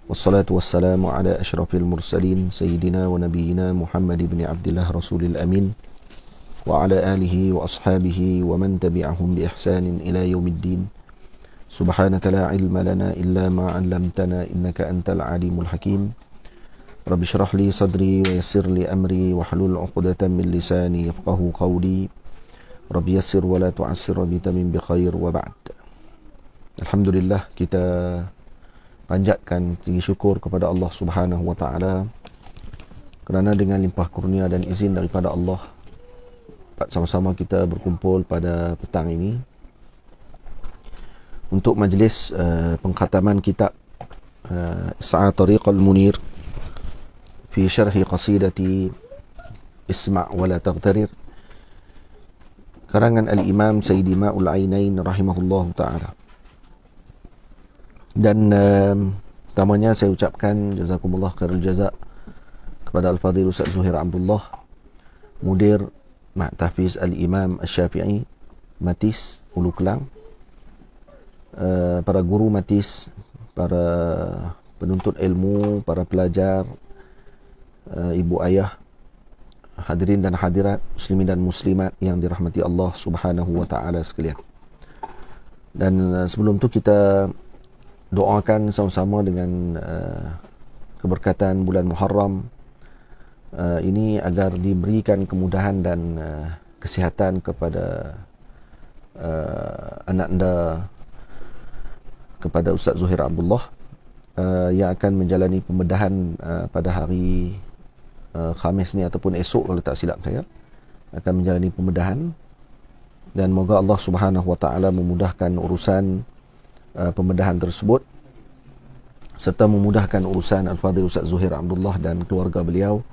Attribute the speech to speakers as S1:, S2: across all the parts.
S1: والصلاة والسلام على أشرف المرسلين سيدنا ونبينا محمد بن عبد الله رسول الأمين وعلى آله وأصحابه ومن تبعهم بإحسان إلى يوم الدين. سبحانك لا علم لنا إلا ما علمتنا إنك أنت العليم الحكيم. رب اشرح لي صدري ويسر لي أمري واحلل عقدة من لساني يفقهوا قولي. رب يسر ولا تعسر وبتمم بخير وبعد. Alhamdulillah, kita panjatkan tinggi syukur kepada Allah Subhanahu wa taala kerana dengan limpah kurnia dan izin daripada Allah sama-sama kita berkumpul pada petang ini untuk majlis pengkhataman kitab Is'a' Tariqal Munir fi syarhi qasidati Isma' wa la taghtarir karangan Al-Imam Sayyidi Ma'ul Ainain rahimahullahu ta'ala. Dan pertamanya saya ucapkan jazakumullah khairul jaza kepada Al-Fadhil Ustaz Zuhair Abdullah, Mudir Ma'had Tahfiz Al-Imam Asy-Syafi'i Matis Ulu Kelang, para guru Matis, para penuntut ilmu, para pelajar, ibu ayah, hadirin dan hadirat, muslimin dan muslimat yang dirahmati Allah Subhanahu wa taala sekalian. Dan sebelum tu kita doakan sama-sama dengan keberkatan bulan Muharram ini agar diberikan kemudahan dan kesihatan kepada anak anda, kepada Ustaz Zuhair Abdullah yang akan menjalani pembedahan pada hari Khamis ni ataupun esok kalau tak silap saya akan menjalani pembedahan, dan moga Allah Subhanahu wa taala memudahkan urusan pembedahan tersebut serta memudahkan urusan Al-Fadhil Ustaz Zuhair Abdullah dan keluarga beliau,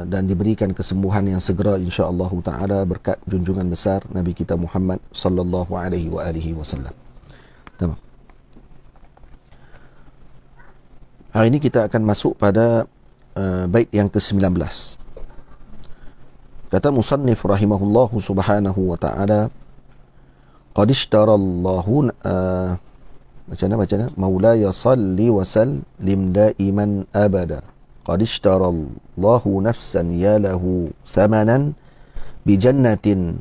S1: dan diberikan kesembuhan yang segera insya-Allah taala berkat junjungan besar Nabi kita Muhammad sallallahu alaihi wa alihi wasallam. Tamam. Hari ini kita akan masuk pada bait yang ke-19. Kata musannif rahimahullahu subhanahu wa ta'ala, qad ishtarallahu maulaya salli wa sallim daiman abada, qad ishtarallahu nafsan ya lahu thamanan bi jannatin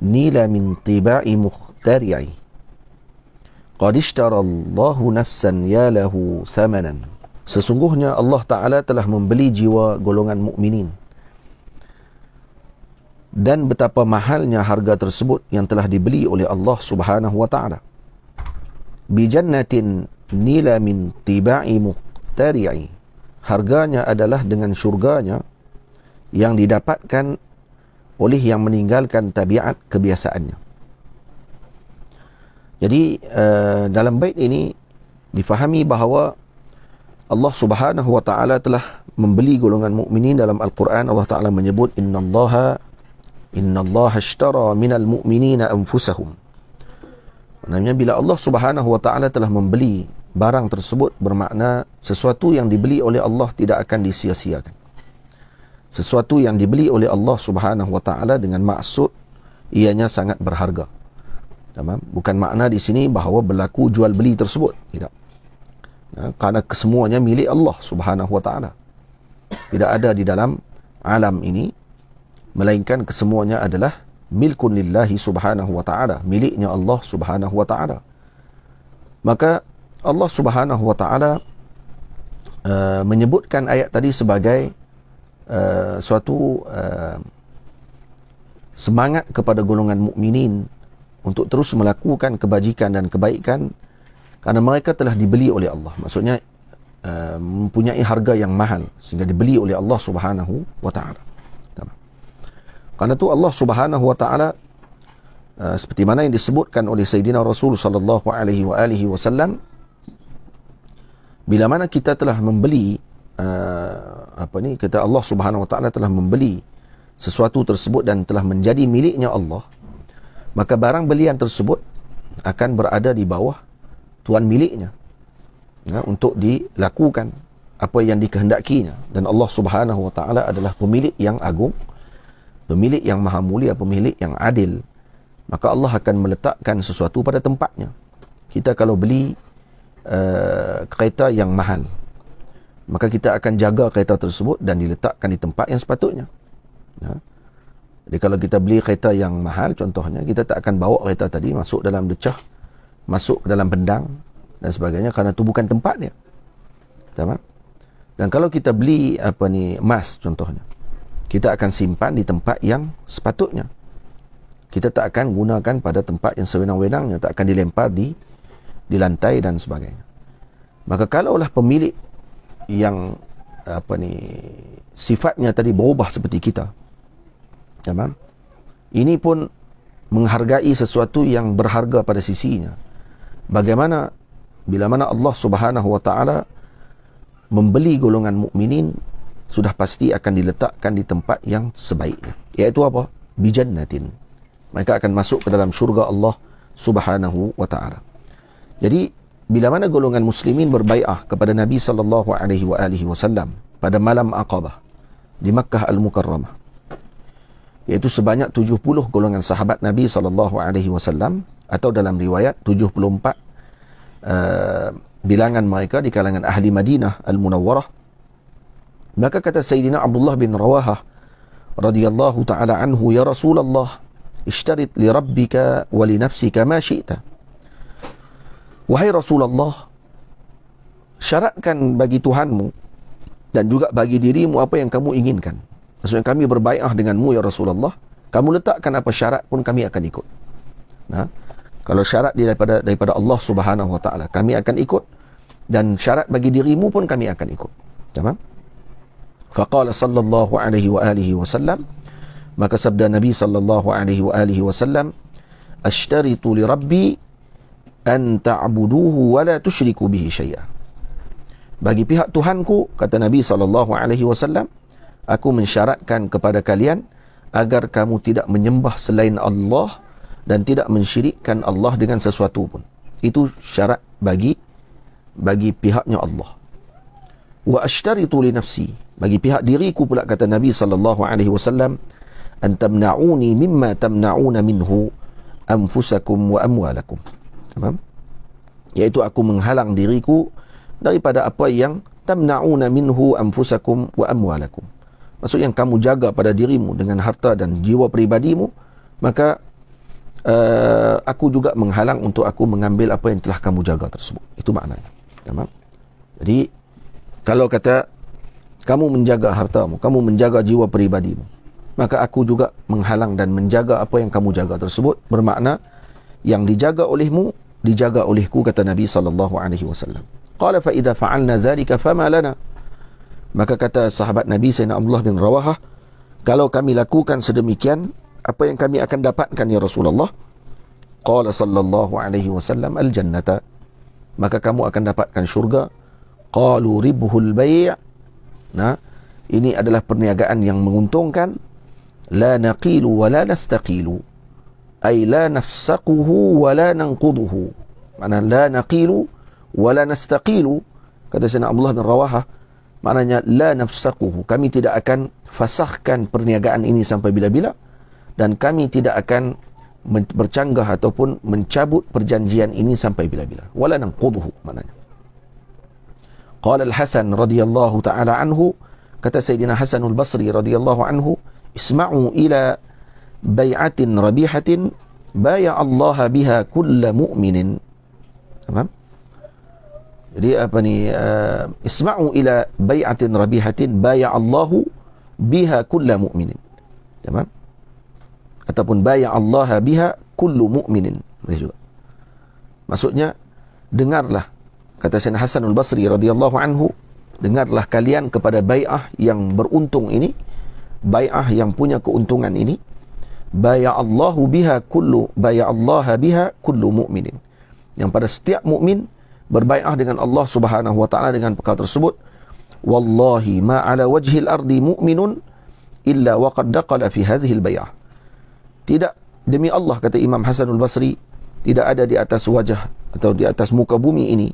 S1: nila min tiba'i mukhtari'i, qad ishtarallahu nafsan ya lahu thamanan, sesungguhnya Allah Ta'ala telah membeli jiwa golongan mukminin, dan betapa mahalnya harga tersebut yang telah dibeli oleh Allah Subhanahu wa Ta'ala. Bi jannatin nila min tiba'i muqtari'i, harganya adalah dengan syurganya yang didapatkan oleh yang meninggalkan tabiat kebiasaannya. Jadi dalam bait ini difahami bahawa Allah Subhanahu wa taala telah membeli golongan mukminin. Dalam Al-Quran Allah Taala menyebut innallaha ashtara minal mu'minina anfusahum. Maknanya bila Allah Subhanahu wa taala telah membeli barang tersebut, bermakna sesuatu yang dibeli oleh Allah tidak akan disia-siakan. Sesuatu yang dibeli oleh Allah Subhanahu wa taala dengan maksud ianya sangat berharga. Tamam? Bukan makna di sini bahawa berlaku jual beli tersebut, tidak. Kerana kesemuanya milik Allah Subhanahu wa taala. Tidak ada di dalam alam ini melainkan kesemuanya adalah milkun lillahi Subhanahu wa taala, miliknya Allah Subhanahu wa taala. Maka Allah Subhanahu wa taala menyebutkan ayat tadi sebagai suatu semangat kepada golongan mukminin untuk terus melakukan kebajikan dan kebaikan kerana mereka telah dibeli oleh Allah. Maksudnya mempunyai harga yang mahal sehingga dibeli oleh Allah Subhanahu wa taala. Karena itu Allah Subhanahu wa taala seperti mana yang disebutkan oleh Sayyidina Rasul sallallahu alaihi wasallam, bila mana kita telah membeli kata Allah Subhanahu wa taala telah membeli sesuatu tersebut dan telah menjadi miliknya Allah, maka barang belian tersebut akan berada di bawah tuan miliknya untuk dilakukan apa yang dikehendakinya. Dan Allah Subhanahu wa taala adalah pemilik yang agung, pemilik yang maha mulia, pemilik yang adil. Maka Allah akan meletakkan sesuatu pada tempatnya. Kita kalau beli kereta yang mahal, maka kita akan jaga kereta tersebut dan diletakkan di tempat yang sepatutnya. Jadi kalau kita beli kereta yang mahal contohnya, kita tak akan bawa kereta tadi masuk dalam decah, masuk ke dalam bendang dan sebagainya, kerana itu bukan tempat dia. Tamam? Dan kalau kita beli emas contohnya, kita akan simpan di tempat yang sepatutnya. Kita tak akan gunakan pada tempat yang sewenang-wenangnya, tak akan dilempar di lantai dan sebagainya. Maka kalaulah pemilik yang sifatnya tadi berubah seperti kita, tamam? Ini pun menghargai sesuatu yang berharga pada sisinya. Bagaimana bila mana Allah Subhanahu wa taala membeli golongan mukminin, sudah pasti akan diletakkan di tempat yang sebaiknya, iaitu apa? Bijannatin. Mereka akan masuk ke dalam syurga Allah Subhanahu wa taala. Jadi bila mana golongan muslimin berbai'ah kepada Nabi sallallahu alaihi wasallam pada malam Aqabah di Makkah Al-Mukarramah, iaitu sebanyak 70 golongan sahabat Nabi sallallahu alaihi wasallam, atau dalam riwayat 74 bilangan mereka di kalangan ahli Madinah Al-Munawwarah. Maka kata Sayyidina Abdullah bin Rawahah radhiyallahu ta'ala anhu, ya Rasulullah, ishtarit li rabbika wa li nafsika ma syi'ta. Wahai Rasulullah, syaratkan bagi Tuhanmu dan juga bagi dirimu apa yang kamu inginkan. Maksudnya kami berbai'ah denganmu ya Rasulullah, kamu letakkan apa syarat pun kami akan ikut. Nah, kalau syarat daripada Allah Subhanahu wa taala, kami akan ikut, dan syarat bagi dirimu pun kami akan ikut. Tamam? Faqala sallallahu alaihi wa alihi wasallam, maka sabda Nabi sallallahu alaihi wa alihi wasallam, ashtaritu li rabbi an ta'buduhu wa la tusyriku bihi syai'a. Bagi pihak Tuhanku, kata Nabi sallallahu alaihi wasallam, aku mensyaratkan kepada kalian agar kamu tidak menyembah selain Allah dan tidak mensyirikkan Allah dengan sesuatu pun. Itu syarat bagi pihaknya Allah. Wa ashtaritu li nafsi, bagi pihak diriku pula, kata Nabi sallallahu alaihi wasallam, an tamna'uni mimma tamna'una minhu anfusakum wa amwalakum. Faham? Iaitu aku menghalang diriku daripada apa yang tamna'una minhu anfusakum wa amwalakum. Maksud yang kamu jaga pada dirimu dengan harta dan jiwa pribadimu, maka aku juga menghalang untuk aku mengambil apa yang telah kamu jaga tersebut. Itu maknanya. Faham? Jadi kalau kata kamu menjaga hartamu, kamu menjaga jiwa pribadimu, maka aku juga menghalang dan menjaga apa yang kamu jaga tersebut. Bermakna yang dijaga olehmu dijaga olehku, kata Nabi sallallahu alaihi wasallam. Qala fa idza fa'alna dzalika fama lana. Maka kata sahabat Nabi Sayyidina Abdullah bin Rawahah, kalau kami lakukan sedemikian, apa yang kami akan dapatkan ya Rasulullah? Qala sallallahu alaihi wasallam, al jannata. Maka kamu akan dapatkan syurga. Qalu ribhul bai'. Nah, ini adalah perniagaan yang menguntungkan. La naqilu wa la nastaqilu, ay la nafsaquhu wa la nanquduhu. Makna la naqilu wa la nastaqilu, kata Sayyidina Abdullah bin Rawahah, maknanya la nafsaquhu, kami tidak akan fasahkan perniagaan ini sampai bila-bila, dan kami tidak akan bercanggah ataupun mencabut perjanjian ini sampai bila-bila. Wa la nanquduhu maknanya. Qala Al-Hasan radhiyallahu ta'ala anhu, kata Sayyidina Hasanul Basri radhiyallahu anhu, isma'u ila bai'atin rabihatin baya Allah biha kulla mu'minin. Faham? Jadi isma'u ila bai'atin rabihatin baya Allah biha kulla mu'minin. Faham? Ataupun baya Allah biha kullu mu'minin. Juga. Maksudnya, dengarlah, kata Sayyidina Hasanul Basri radhiyallahu anhu, dengarlah kalian kepada bai'ah yang beruntung ini, bai'ah yang punya keuntungan ini. Baya Allahu biha kullu mu'minin, yang pada setiap mukmin berbai'ah dengan Allah Subhanahu wa taala dengan perkara tersebut. Wallahi ma ala wajhil ardi mu'minun illa waqad daqala fi hadhihi al-bai'ah. Tidak, demi Allah, kata Imam Hasanul Basri, tidak ada di atas wajah atau di atas muka bumi ini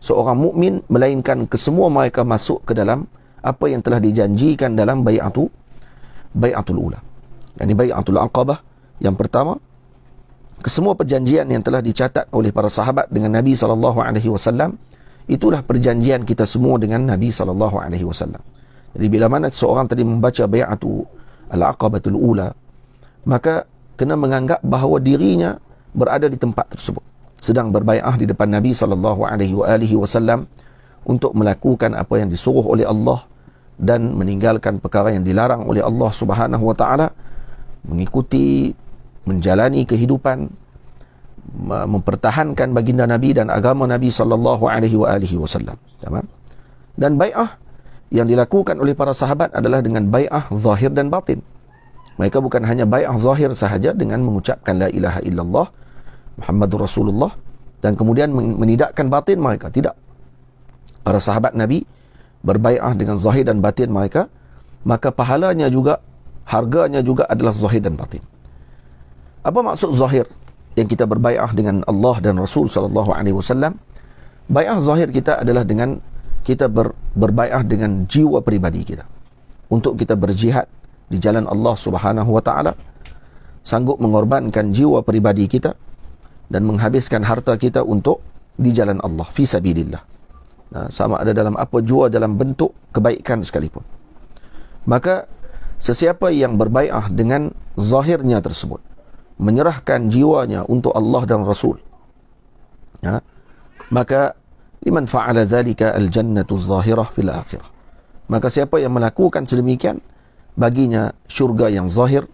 S1: seorang mukmin melainkan kesemua mereka masuk ke dalam apa yang telah dijanjikan dalam bai'atul ula. Ini bai'atul Aqabah yang pertama. Kesemua perjanjian yang telah dicatat oleh para sahabat dengan Nabi SAW, itulah perjanjian kita semua dengan Nabi SAW. Jadi bila mana seorang tadi membaca bai'atu al-aqabatul ula, maka kena menganggap bahawa dirinya berada di tempat tersebut, sedang berbai'ah di depan Nabi SAW untuk melakukan apa yang disuruh oleh Allah dan meninggalkan perkara yang dilarang oleh Allah Subhanahu wa taala, mengikuti, menjalani kehidupan, mempertahankan baginda Nabi dan agama Nabi SAW. Dan bai'ah yang dilakukan oleh para sahabat adalah dengan bai'ah zahir dan batin. Mereka bukan hanya bai'ah zahir sahaja dengan mengucapkan la ilaha illallah Muhammadur Rasulullah dan kemudian menidakkan batin mereka. Tidak. Para sahabat Nabi berbai'ah dengan zahir dan batin mereka, maka pahalanya juga, harganya juga adalah zahir dan batin. Apa maksud zahir yang kita berbai'ah dengan Allah dan Rasul SAW? Bai'ah zahir kita adalah dengan kita berbai'ah dengan jiwa pribadi kita untuk kita berjihad di jalan Allah Subhanahu wa taala, sanggup mengorbankan jiwa pribadi kita dan menghabiskan harta kita untuk di jalan Allah fi sabilillah. Sama ada dalam apa jua, dalam bentuk kebaikan sekalipun. Maka sesiapa yang berbai'ah dengan zahirnya tersebut, menyerahkan jiwanya untuk Allah dan Rasul, maka liman fa'ala dhalika al-jannatu zahirah fil akhirah. Maka siapa yang melakukan sedemikian, baginya syurga yang zahir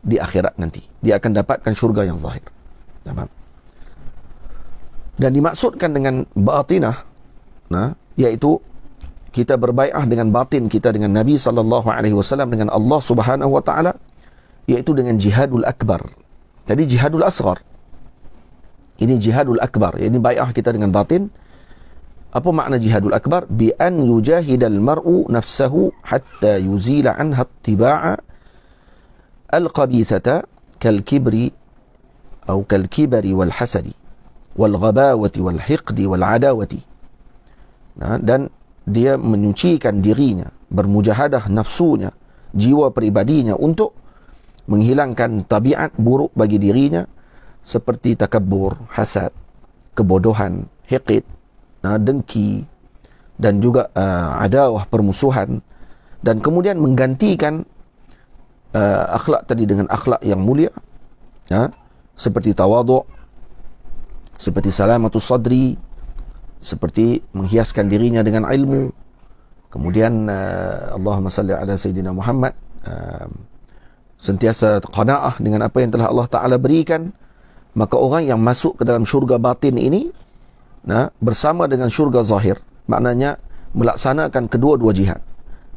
S1: di akhirat nanti. Dia akan dapatkan syurga yang zahir. Dan dimaksudkan dengan batinah, iaitu kita berbai'ah dengan batin kita dengan Nabi SAW, dengan Allah Subhanahu wa taala, iaitu dengan jihadul akbar. Tadi jihadul asghar, ini jihadul akbar. Ini bai'ah kita dengan batin. Apa makna jihadul akbar? Bi an yujahidal mar'u nafsahu hatta yuzila anha ittiba'a al-qabithata kal-kibri atau kal-kibri wal-hasadi wal-ghabawati wal-hiqdi wal-adawati. Dan dia menyucikan dirinya, bermujahadah nafsunya, jiwa pribadinya untuk menghilangkan tabiat buruk bagi dirinya seperti takabbur, hasad, kebodohan, hiqid, dengki, dan juga adawah, permusuhan, dan kemudian menggantikan akhlak tadi dengan akhlak yang mulia, seperti tawadhu', seperti salamatus sadri, seperti menghiaskan dirinya dengan ilmu. Kemudian Allahumma salli ala Sayyidina Muhammad, sentiasa qanaah dengan apa yang telah Allah Ta'ala berikan. Maka orang yang masuk ke dalam syurga batin ini bersama dengan syurga zahir, maknanya melaksanakan kedua-dua jihad,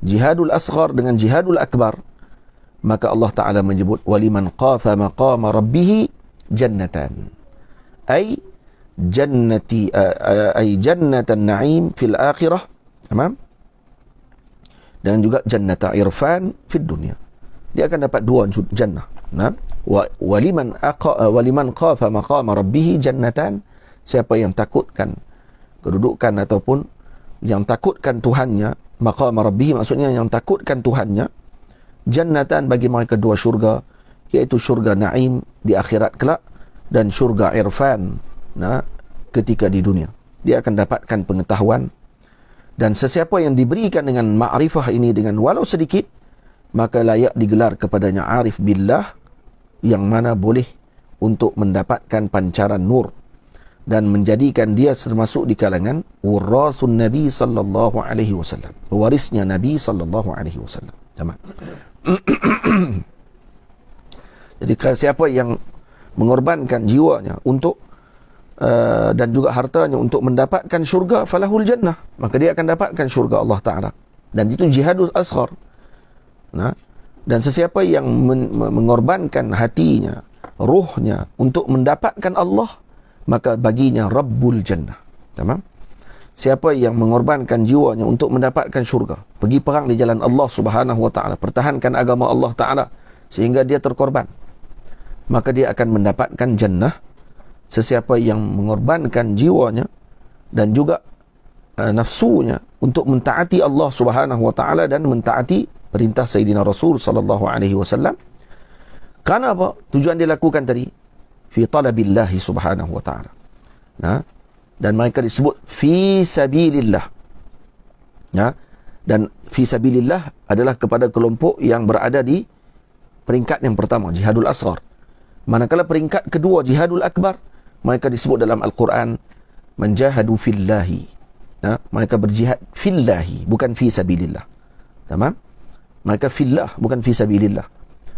S1: jihadul asghar dengan jihadul akbar. Maka Allah Ta'ala menyebut waliman qafa maqama rabbih jannatan, ay jannati ay jannatan na'im fil akhirah, dan juga jannata irfan fid dunya. Dia akan dapat dua jannah. Waliman qafa maqama rabbih jannatan, siapa yang takutkan kedudukan ataupun yang takutkan Tuhannya, maqama rabbih maksudnya yang takutkan Tuhannya, jannatan bagi mereka dua syurga, iaitu syurga na'im di akhirat kelak dan syurga irfan ketika di dunia. Dia akan dapatkan pengetahuan. Dan sesiapa yang diberikan dengan ma'rifah ini dengan walau sedikit, maka layak digelar kepadanya arif billah, yang mana boleh untuk mendapatkan pancaran nur dan menjadikan dia termasuk di kalangan warathun Nabi sallallahu alaihi wasallam, warisnya Nabi sallallahu alaihi wasallam. Jadi siapa yang mengorbankan jiwanya untuk dan juga hartanya untuk mendapatkan syurga, falahul jannah, maka dia akan dapatkan syurga Allah Ta'ala. Dan itu jihadul asghar. Dan sesiapa yang mengorbankan hatinya, ruhnya untuk mendapatkan Allah, maka baginya Rabbul Jannah. Tamam? Siapa yang mengorbankan jiwanya untuk mendapatkan syurga, pergi perang di jalan Allah Subhanahu wa taala, pertahankan agama Allah Ta'ala sehingga dia terkorban, maka dia akan mendapatkan jannah. Sesiapa yang mengorbankan jiwanya dan juga nafsunya untuk mentaati Allah Subhanahu wa taala dan mentaati perintah Sayyidina Rasul sallallahu alaihi wasallam. Karena apa? Tujuan dia lakukan tadi fi talabillahi subhanahu wa ta'ala. dan mereka disebut fi sabilillah. Ya. Dan fi sabilillah adalah kepada kelompok yang berada di peringkat yang pertama, jihadul asghar. Manakala peringkat kedua, jihadul akbar, mereka disebut dalam Al-Quran menjahadu fillahi. Ya. Mereka berjihad fillahi, bukan fi sabilillah. Tamam? Mereka fillah, bukan fi sabilillah.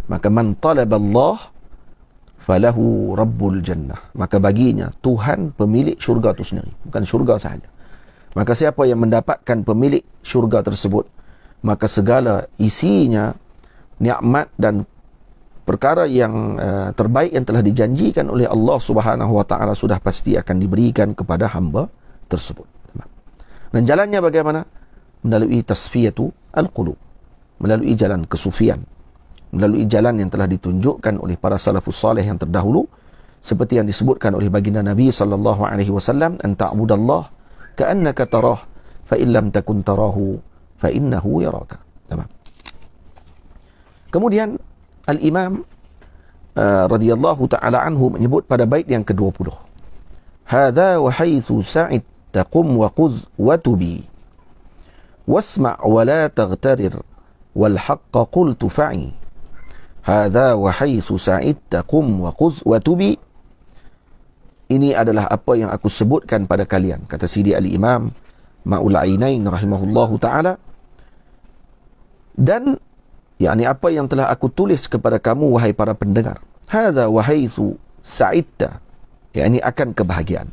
S1: Maka man talaballah falahu rabbul jannah. Maka baginya Tuhan pemilik syurga itu sendiri, bukan syurga sahaja. Maka siapa yang mendapatkan pemilik syurga tersebut, maka segala isinya, nikmat dan perkara yang terbaik yang telah dijanjikan oleh Allah Subhanahu wa taala sudah pasti akan diberikan kepada hamba tersebut. Dan jalannya bagaimana? Melalui tasfiyatu al-qulub, melalui jalan kesufian, melalui jalan yang telah ditunjukkan oleh para salafus salih yang terdahulu, seperti yang disebutkan oleh baginda Nabi sallallahu alaihi wasallam, an ta'budallah ka'annaka tarah fa in lam takun tarahu fa innahu yaraka. Tamam. Kemudian al-Imam radhiyallahu taala anhu menyebut pada bait yang ke-20, hadza wa haitsu sa'id taqum wa qudh wa tubi wasma' wa la taghtarir wal haqqa qultu fa'i. Hadza wa haitsu sa'idta qum wa quz wa tubi. Ini adalah apa yang aku sebutkan pada kalian, kata Sidi al-Imam Ma'ul Ainain rahimahullahu ta'ala. Dan yakni apa yang telah aku tulis kepada kamu wahai para pendengar. Hadza wa haitsu sa'idta, yakni akan kebahagiaan.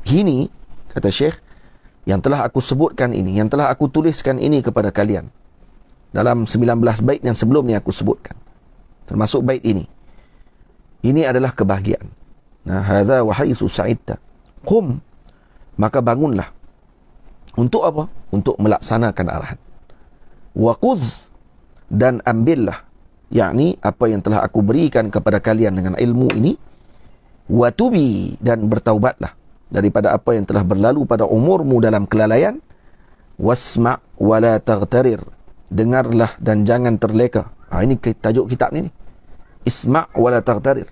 S1: Ini kata Syekh, yang telah aku sebutkan ini, yang telah aku tuliskan ini kepada kalian dalam 19 bait yang sebelumnya aku sebutkan, termasuk bait ini. Ini adalah kebahagiaan. Nah, hadza wa haitsu sa'idta qum, maka bangunlah. Untuk apa? Untuk melaksanakan arahan. Wa quz, dan ambillah, yakni apa yang telah aku berikan kepada kalian dengan ilmu ini. Wa tubi, dan bertaubatlah daripada apa yang telah berlalu pada umurmu dalam kelalaian. Wasma' wa la taghtarir, dengarlah dan jangan terleka. Ini tajuk kitab ni. Isma' wa la taghtarir.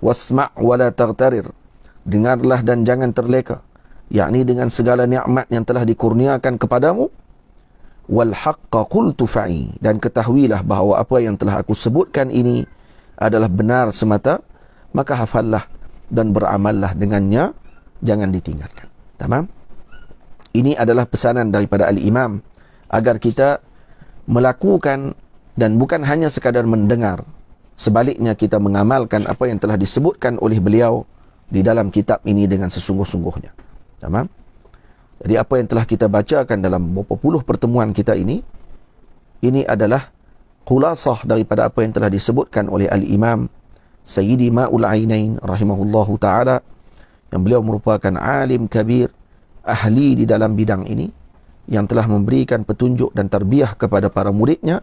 S1: Wasma' wa la taghtarir, dengarlah dan jangan terleka, yakni dengan segala nikmat yang telah dikurniakan kepadamu. Wal haqqa qultu fa'i, dan ketahuilah bahawa apa yang telah aku sebutkan ini adalah benar semata, maka hafallah dan beramallah dengannya, jangan ditinggalkan. Tamam? Ini adalah pesanan daripada al-Imam agar kita melakukan dan bukan hanya sekadar mendengar, sebaliknya kita mengamalkan apa yang telah disebutkan oleh beliau di dalam kitab ini dengan sesungguh-sungguhnya. Tamam? Jadi apa yang telah kita bacakan dalam beberapa puluh pertemuan kita ini adalah khulasah daripada apa yang telah disebutkan oleh al-Imam Sayyidi Ma'ul Ainain rahimahullahu ta'ala, yang beliau merupakan alim kabir, ahli di dalam bidang ini, yang telah memberikan petunjuk dan tarbiyah kepada para muridnya.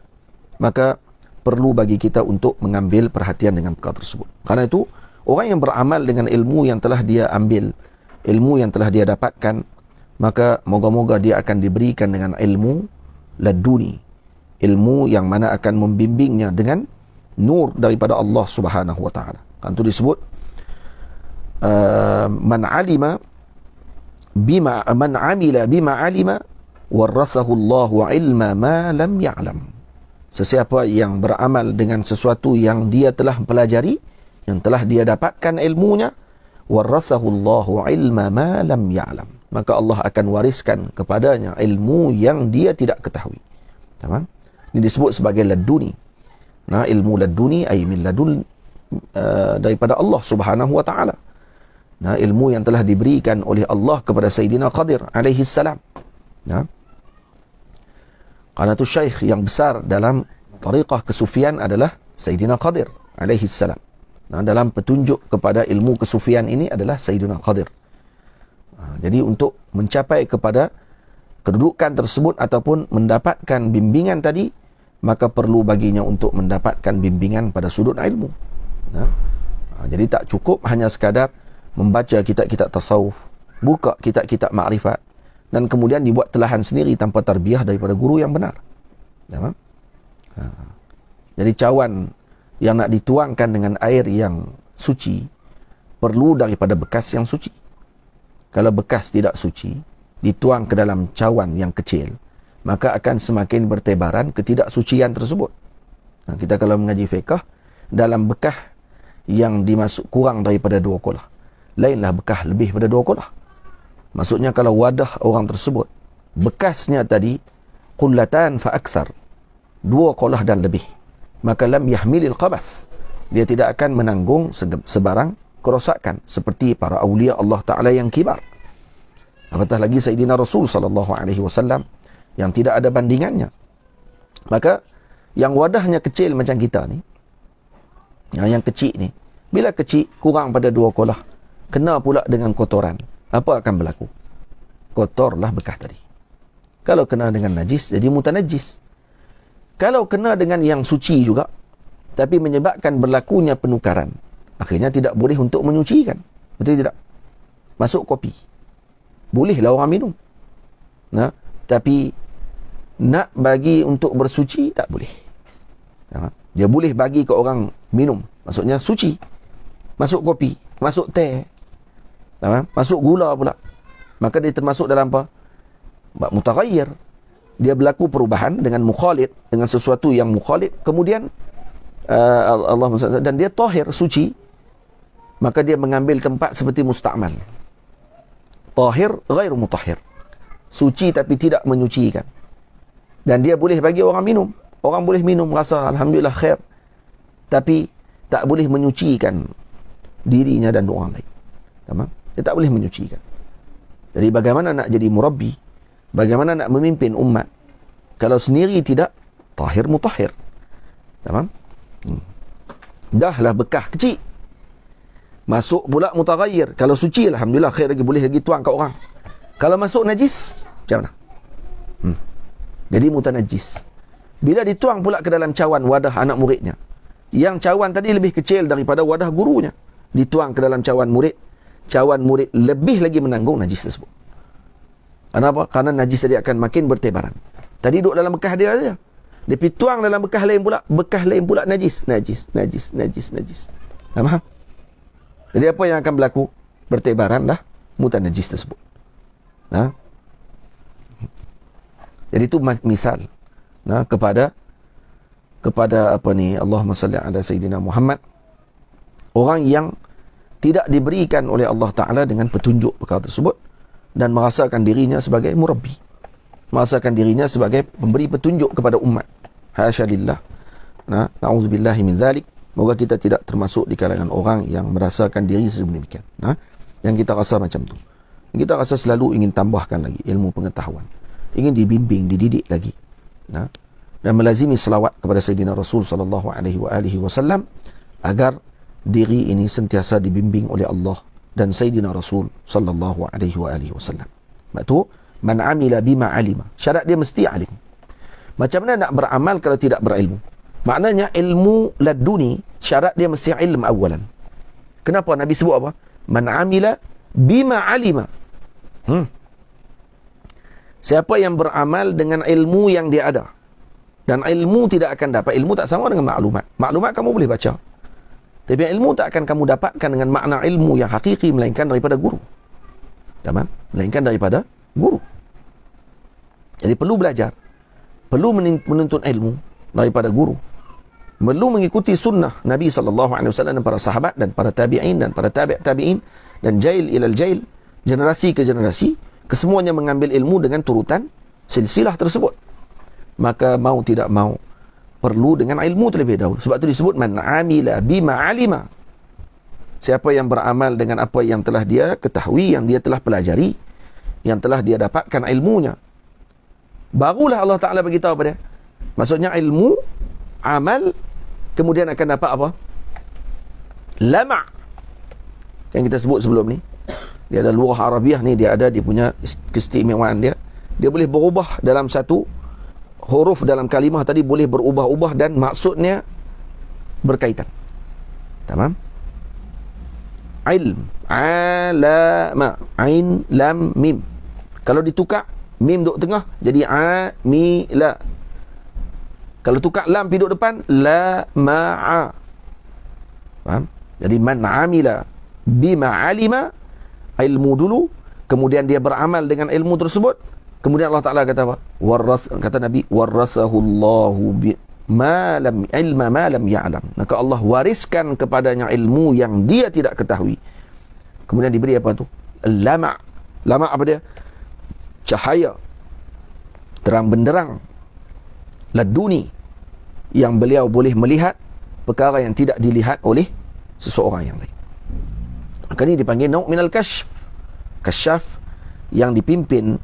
S1: Maka perlu bagi kita untuk mengambil perhatian dengan perkara tersebut. Karena itu, orang yang beramal dengan ilmu yang telah dia ambil, ilmu yang telah dia dapatkan, maka moga-moga dia akan diberikan dengan ilmu laduni, ilmu yang mana akan membimbingnya dengan nur daripada Allah Subhanahu wa taala. Kan itu disebut man amila bima alima warathahu Allahu ilma ma lam ya'lam. Sesiapa yang beramal dengan sesuatu yang dia telah pelajari, yang telah dia dapatkan ilmunya, warathahu Allahu ilma ma lam ya'lam, maka Allah akan wariskan kepadanya ilmu yang dia tidak ketahui. Tamam? Ini disebut sebagai laduni. Nah, ilmu laduni ay min ladun, daripada Allah Subhanahu wa taala. Nah, ilmu yang telah diberikan oleh Allah kepada Sayyidina Khadir alaihi salam. Nah, karena itu syekh yang besar dalam tariqah kesufian adalah Sayyidina Khadir alaihi salam. Nah, dalam petunjuk kepada ilmu kesufian ini adalah Sayyidina Khadir. Jadi untuk mencapai kepada kedudukan tersebut ataupun mendapatkan bimbingan tadi, maka perlu baginya untuk mendapatkan bimbingan pada sudut ilmu. Jadi tak cukup hanya sekadar membaca kitab-kitab tasawuf, buka kitab-kitab makrifat, dan kemudian dibuat telahan sendiri tanpa tarbiyah daripada guru yang benar. Jadi cawan yang nak dituangkan dengan air yang suci perlu daripada bekas yang suci. kalau bekas tidak suci dituang ke dalam cawan yang kecil, maka akan semakin bertebaran ketidaksucian tersebut. Kita kalau mengaji fiqh, dalam bekah yang dimasuk kurang daripada 2 kolah, lainlah bekah lebih pada 2 kolah. Maksudnya kalau wadah orang tersebut bekasnya tadi qullatan fa akthar, 2 kolah dan lebih, maka lam yahmilil qabas, dia tidak akan menanggung sebarang kerosakan seperti para awliya Allah Ta'ala yang kibar. Apatah lagi Sayyidina Rasul SAW yang tidak ada bandingannya. Maka yang wadahnya kecil macam kita ni, yang kecil ni, bila kecil kurang pada 2 kolah, kena pula dengan kotoran, apa akan berlaku? Kotorlah bekas tadi. Kalau kena dengan najis, jadi mutanajis. Kalau kena dengan yang suci juga, tapi menyebabkan berlakunya penukaran, akhirnya tidak boleh untuk menyucikan. Betul tidak? Masuk kopi, bolehlah orang minum. Tapi nak bagi untuk bersuci, tak boleh. Dia boleh bagi ke orang minum, maksudnya suci. Masuk kopi, masuk teh, masuk gula pula, maka dia termasuk dalam apa? Mutaghayyir. Dia berlaku perubahan dengan mukhalid, dengan sesuatu yang mukhalid, kemudian Allah dan dia tahir, suci, maka dia mengambil tempat seperti musta'mal. Tahir ghairu mutahhir, suci tapi tidak menyucikan, dan dia boleh bagi orang minum. Orang boleh minum, rasa alhamdulillah khair, tapi tak boleh menyucikan dirinya dan orang lain. Tamam? Dia tak boleh menyucikan. Jadi bagaimana nak jadi murabbi, bagaimana nak memimpin umat kalau sendiri tidak tahir mutahhir? Tamam? Dahlah bekah kecil, masuk pula mutaghayyir. Kalau suci, alhamdulillah khair lagi, boleh lagi tuang kat orang. Kalau masuk najis, macam mana? Jadi mutanajis. Bila dituang pula ke dalam cawan wadah anak muridnya, yang cawan tadi lebih kecil daripada wadah gurunya, dituang ke dalam cawan murid lebih lagi menanggung najis tersebut. Kenapa? Karena najis tadi akan makin bertebaran. Tadi duduk dalam bekah dia saja, dia pergi tuang dalam bekah lain pula najis. Faham? Jadi apa yang akan berlaku? Bertebaranlah mutan najis tersebut. Jadi itu misal kepada apa ni, Allahumma salli ala Sayyidina Muhammad, orang yang tidak diberikan oleh Allah Ta'ala dengan petunjuk perkara tersebut dan merasakan dirinya sebagai murabbi, merasakan dirinya sebagai pemberi petunjuk kepada umat. Hasya lillah, na'udzubillahi min zalik. Moga kita tidak termasuk di kalangan orang yang merasakan diri sedemikian, yang kita rasa macam tu. Kita rasa selalu ingin tambahkan lagi ilmu pengetahuan, ingin dibimbing, dididik lagi, dan melazimi selawat kepada Sayyidina Rasul sallallahu alaihi wasallam agar diri ini sentiasa dibimbing oleh Allah dan Sayyidina Rasul sallallahu alaihi wasallam. Maksud man amila bima alima, syarat dia mesti alim. Macam mana nak beramal kalau tidak berilmu? Maknanya ilmu laduni, syarat dia mesti ilm awalan. Kenapa Nabi sebut apa? Man amila bima alima. Siapa yang beramal dengan ilmu yang dia ada. Dan ilmu tidak akan dapat. Ilmu tak sama dengan maklumat. Maklumat kamu boleh baca, tapi ilmu tak akan kamu dapatkan dengan makna ilmu yang hakiki, melainkan daripada guru. Tamam? Melainkan daripada guru. Jadi perlu belajar, perlu menuntut ilmu daripada guru, perlu mengikuti sunnah Nabi SAW dan para sahabat dan para tabi'in dan para tabi'in dan jail ilal jail, generasi ke generasi, kesemuanya mengambil ilmu dengan turutan silsilah tersebut. Maka mau tidak mau perlu dengan ilmu terlebih dahulu. Sebab itu disebut man amila bima alima. Siapa yang beramal dengan apa yang telah dia ketahui, yang dia telah pelajari, yang telah dia dapatkan ilmunya, barulah Allah Ta'ala beritahu pada dia. Maksudnya ilmu, amal, kemudian akan dapat apa? Lama'. Yang kita sebut sebelum ni, dia ada lughah Arabiah ni, dia ada dia punya keistimewaan dia. Dia boleh berubah dalam satu huruf dalam kalimah tadi, boleh berubah-ubah dan maksudnya berkaitan. Tamam? Ilm, alama, ain, lam, mim. Kalau ditukar, mim duduk tengah, jadi amila. Kalau tukar lam pergi duduk depan, la, ma'a. Faham? Jadi man amila bima alima, ilmu dulu, kemudian dia beramal dengan ilmu tersebut, kemudian Allah Ta'ala kata apa? Kata Nabi, warasahullahu ilma ma lam ya'lam. Maka Allah wariskan kepadanya ilmu yang dia tidak ketahui. Kemudian diberi apa tu? Lama. Lama apa dia? Cahaya terang benderang laduni, yang beliau boleh melihat perkara yang tidak dilihat oleh seseorang yang lain. Maka ini dipanggil nau' minal kasyf. Kasyaf yang dipimpin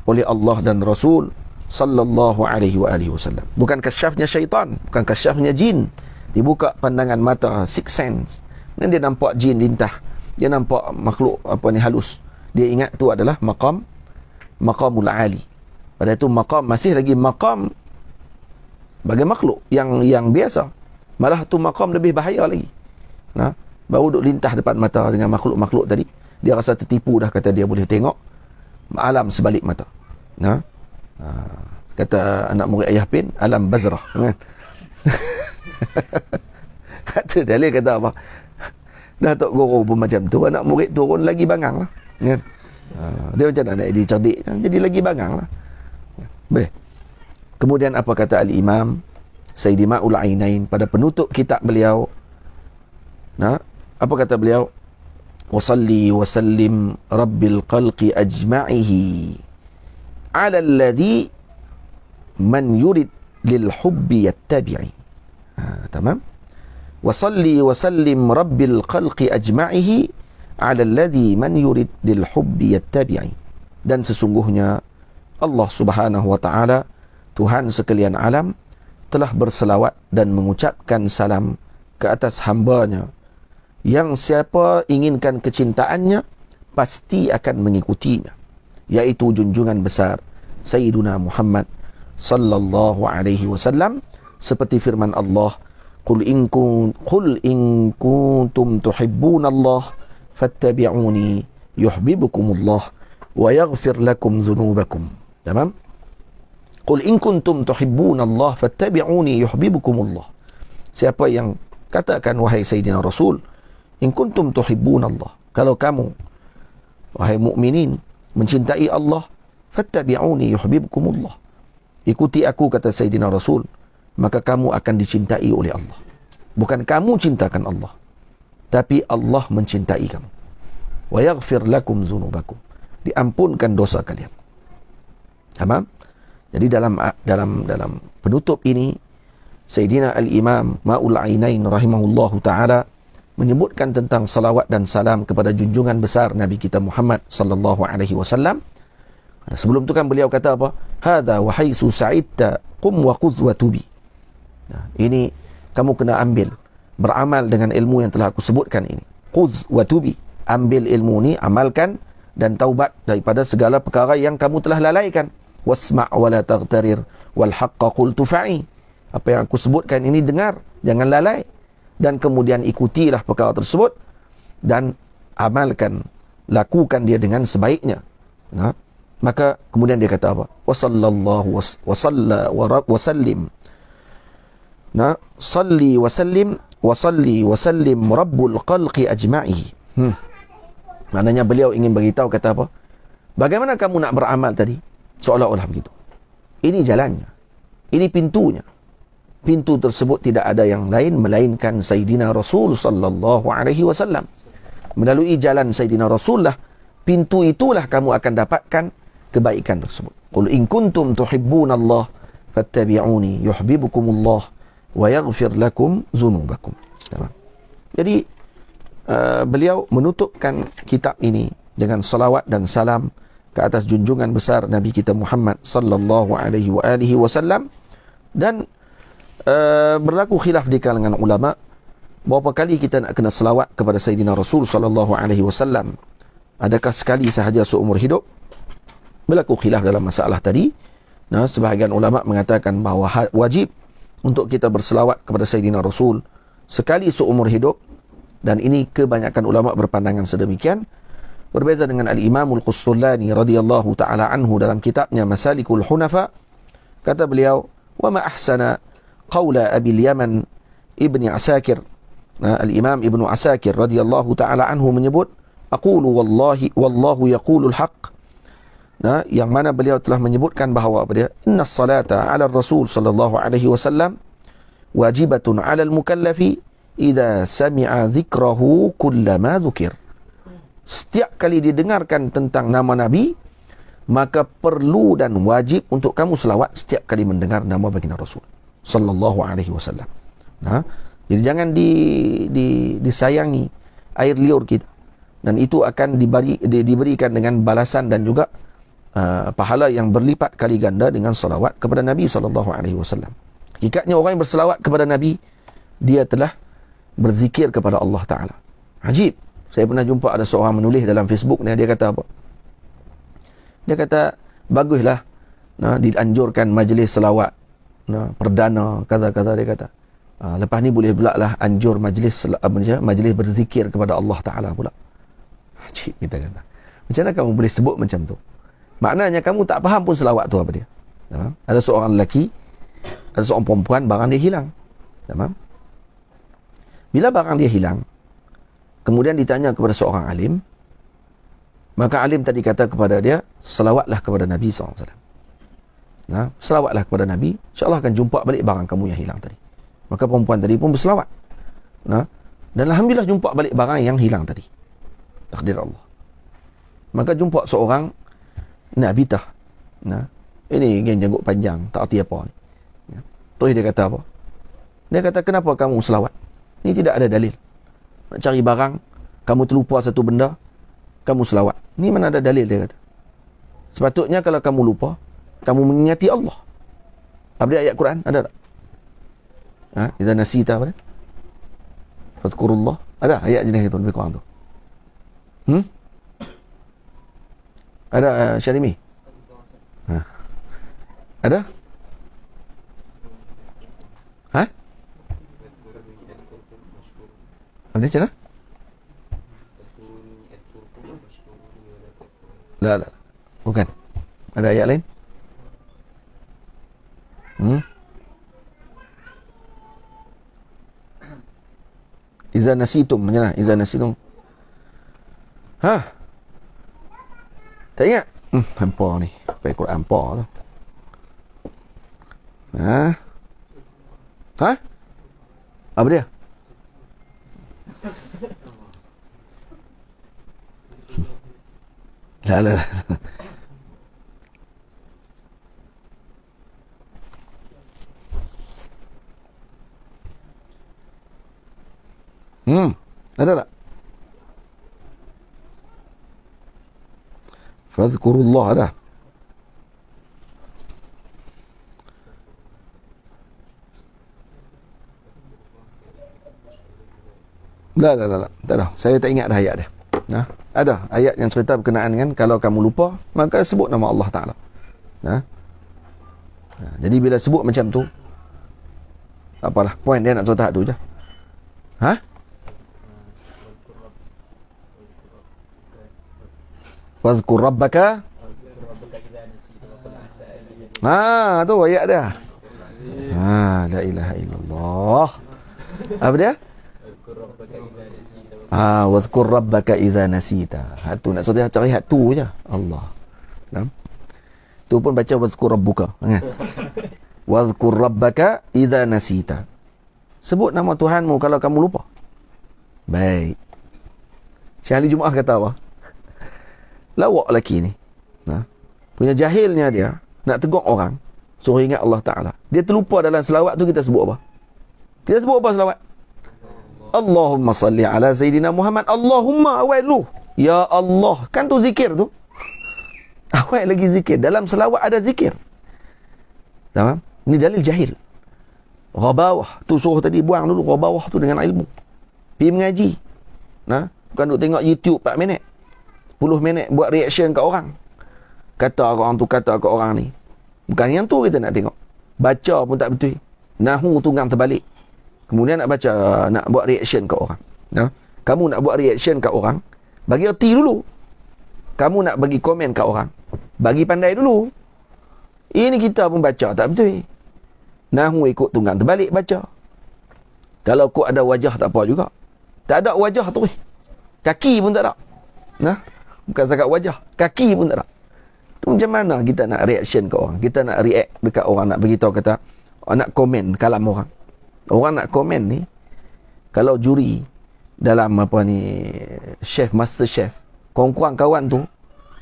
S1: oleh Allah dan Rasul sallallahu alaihi wa alihi wasallam. Bukan kasyafnya syaitan, bukan kasyafnya jin. Dibuka pandangan mata, six sense. Dan dia nampak jin lintah. Dia nampak makhluk halus. Dia ingat tu adalah maqamul ali. Pada itu maqam masih lagi maqam bagi makhluk yang biasa. Malah tu maqam lebih bahaya lagi. Baru duk lintah depan mata dengan makhluk-makhluk tadi. Dia rasa tertipu dah, kata dia boleh tengok alam sebalik mata. Kata anak murid Ayah Pin, alam bazrah, kan? Kata dalil kata apa? Dah Tok Guru pun macam tu, anak murid turun lagi bangang lah, kan? Dia macam nak jadi cerdik, jadi lagi bangang lah. Baik. Kemudian apa kata Al-Imam Sayyidi Ma'ul Ainain pada penutup kitab beliau? Apa kata beliau? Wasalli wasallim rabbil khalqi ajma'ihi ala alladhi man yurid lil hubbi yattabi'i. Tamam? Wasalli wasallim rabbil khalqi ajma'ihi ala alladhi man yurid lil hubbi yattabi'i. Dan sesungguhnya Allah Subhanahu wa taala, Tuhan sekalian alam, telah berselawat dan mengucapkan salam ke atas hamba-Nya yang siapa inginkan kecintaannya pasti akan mengikutinya, yaitu junjungan besar Sayyiduna Muhammad sallallahu alaihi wasallam, seperti firman Allah, qul in kuntum tuhibbunallah fattabi'uni yuhibbukumullah wa yaghfir lakum dhunubakum. Tamam? Qul in kuntum tuhibbunallah fattabi'uni yuhibbukumullah. Siapa yang katakan, wahai Sayyidina Rasul, in kuntum tuhibbunallah, kalau kamu wahai mukminin mencintai Allah, fattabi'uni yuhibbukumullah, ikuti aku, kata Sayyidina Rasul, maka kamu akan dicintai oleh Allah. Bukan kamu cintakan Allah, tapi Allah mencintai kamu. Wa yaghfir lakum dzunubakum, diampunkan dosa kalian. Tamam? Jadi dalam penutup ini, Sayyidina Al-Imam Ma'ul Ainain rahimahullahu ta'ala menyebutkan tentang salawat dan salam kepada junjungan besar Nabi kita Muhammad sallallahu alaihi wasallam. Sebelum tu kan beliau kata apa? Hadza wa haisu sa'idta qum wa khudh wa tubi. Ini kamu kena ambil, beramal dengan ilmu yang telah aku sebutkan ini. Khudh wa tubi, ambil ilmu ni, amalkan dan taubat daripada segala perkara yang kamu telah lalaikan. Wasma' wa la taghtarir wal haqqa qul tufa'i. Apa yang aku sebutkan ini dengar, jangan lalai, dan kemudian ikutilah perkara tersebut dan amalkan, lakukan dia dengan sebaiknya. Maka kemudian dia kata apa? Wasallallahu wasallim. Salli wasallim rabbul khalqi ajma'i. Maknanya beliau ingin beritahu, kata apa? Bagaimana kamu nak beramal tadi? Seolah-olah begitu. Ini jalannya. Ini pintunya. Pintu tersebut tidak ada yang lain melainkan Sayyidina Rasul sallallahu alaihi wasallam. Melalui jalan Sayyidina Rasul lah, pintu itulah kamu akan dapatkan kebaikan tersebut. Qul in kuntum tuhibbunallah fattabi'uni yuhibbukumullah wa yaghfir lakum dzunubakum. Tamam. Jadi beliau menutupkan kitab ini dengan salawat dan salam ke atas junjungan besar Nabi kita Muhammad sallallahu alaihi wa alihi wasallam. Dan berlaku khilaf di kalangan ulama berapa kali kita nak kena selawat kepada Sayyidina Rasul sallallahu alaihi wasallam. Adakah sekali sahaja seumur hidup? Berlaku khilaf dalam masalah tadi. Sebahagian ulama mengatakan bahawa wajib untuk kita berselawat kepada Sayyidina Rasul sekali seumur hidup, dan ini kebanyakan ulama berpandangan sedemikian. Berbeza dengan Al-Imam Al-Qustullani radhiyallahu ta'ala anhu dalam kitabnya Masalikul Hunafa. Kata beliau, wa ma ahsana qawla Abil Yaman Ibni Asakir. Al-Imam Ibnu Asakir radhiyallahu ta'ala anhu menyebut aqulu wallahu yaqulul haqq. Nah, yang mana beliau telah menyebutkan bahawa apa dia? Inna salata ala rasul sallallahu alaihi wasallam wajibatun ala al-mukallafi idza sami'a dhikrahu kullama dhukir. Setiap kali didengarkan tentang nama Nabi, maka perlu dan wajib untuk kamu selawat setiap kali mendengar nama baginda Rasul sallallahu alaihi wasallam. Nah, jadi jangan disayangi air liur kita, dan itu akan diberikan dengan balasan dan juga pahala yang berlipat kali ganda dengan salawat kepada Nabi sallallahu alaihi wasallam. Hakikatnya orang yang berselawat kepada Nabi, dia telah berzikir kepada Allah Taala. Ajib. Saya pernah jumpa ada seorang menulis dalam Facebook ni, dia kata apa? Dia kata baguslah dianjurkan majlis selawat perdana kaza-kaza, dia kata. Lepas ni boleh pula lah anjur majlis berzikir kepada Allah Taala pula. Ajib, kita kata. Macam mana kamu boleh sebut macam tu? Maknanya kamu tak faham pun selawat tu apa dia. Ada seorang lelaki, ada seorang perempuan, barang dia hilang. Bila barang dia hilang, kemudian ditanya kepada seorang alim, maka alim tadi kata kepada dia, selawatlah kepada Nabi SAW. Selawatlah kepada Nabi, insyaAllah akan jumpa balik barang kamu yang hilang tadi. Maka perempuan tadi pun berselawat. Dan alhamdulillah jumpa balik barang yang hilang tadi. Takdir Allah. Maka jumpa seorang nak bitah. Ini geng janggut panjang, tak erti apa ni. Terus dia kata apa? Dia kata, kenapa kamu selawat? Ini tidak ada dalil. Nak cari barang, kamu terlupa satu benda, kamu selawat. Ni mana ada dalil, dia kata. Sepatutnya kalau kamu lupa, kamu mengingati Allah. Apa dia ayat Quran? Ada tak? Idza nasita apa dia? Fadhkurullah. Ada ayat jenis itu lebih kurang tu. Ada Syarimi? Ada? Ada macam mana? La. Bukan. Ada ayat lain? Iza nasitum, macam mana? Iza nasitum. Tak ingat? Hampa ni. Pakai Quran hampa tu. Apa dia? La. Ada tak? Fadhkurullah ada. La. Tak ada. Saya tak ingat dah ayat dia. Ada ayat yang cerita berkenaan dengan kalau kamu lupa, maka sebut nama Allah Ta'ala. Jadi bila sebut macam tu, apalah, poin dia nak cerita tu je. Wazkur rabbaka. Tu ayat dia. La ilaha illallah. Apa dia? Wazkur rabbaka idza nasita. Tu nak cari hak tu je. Allah. Tu pun baca wazkur rabbuka. Wazkur rabbaka idza nasita. Sebut nama Tuhanmu kalau kamu lupa. Baik. Syekh Ali Jumaah kata apa? Lawak lelaki ni. Punya jahilnya dia nak tegur orang, suruh ingat Allah Ta'ala. Dia terlupa dalam selawat tu, kita sebut apa? Kita sebut apa selawat? Allahumma salli ala Sayyidina Muhammad. Allahumma awal lu. Ya Allah. Kan tu zikir tu. Awal lagi zikir. Dalam selawat ada zikir. Tamam? Ini dalil jahil. Ghabawah. Tu suruh tadi buang dulu ghabawah tu dengan ilmu. Pergi mengaji. Bukan duk tengok YouTube 4 minit. 10 minit buat reaction kat orang. Kata orang tu, kata kat orang ni. Bukan yang tu kita nak tengok. Baca pun tak betul. Nahu tunggang terbalik. Kemudian nak baca, nak buat reaction kat orang. Kamu nak buat reaction kat orang, bagi erti dulu. Kamu nak bagi komen kat orang, bagi pandai dulu. Ini kita pun baca tak betul. Nahu ikut tunggang terbalik baca. Kalau kau ada wajah tak apa juga. Tak ada wajah tu. Kaki pun tak ada. Nah, bukan setakat wajah, kaki pun tak ada. Tu macam mana kita nak reaction ke orang? Kita nak react dekat orang, nak beritahu kata, nak komen kalam orang. Orang nak komen ni, kalau juri dalam apa ni, chef, master chef, kurang-kurang kawan tu,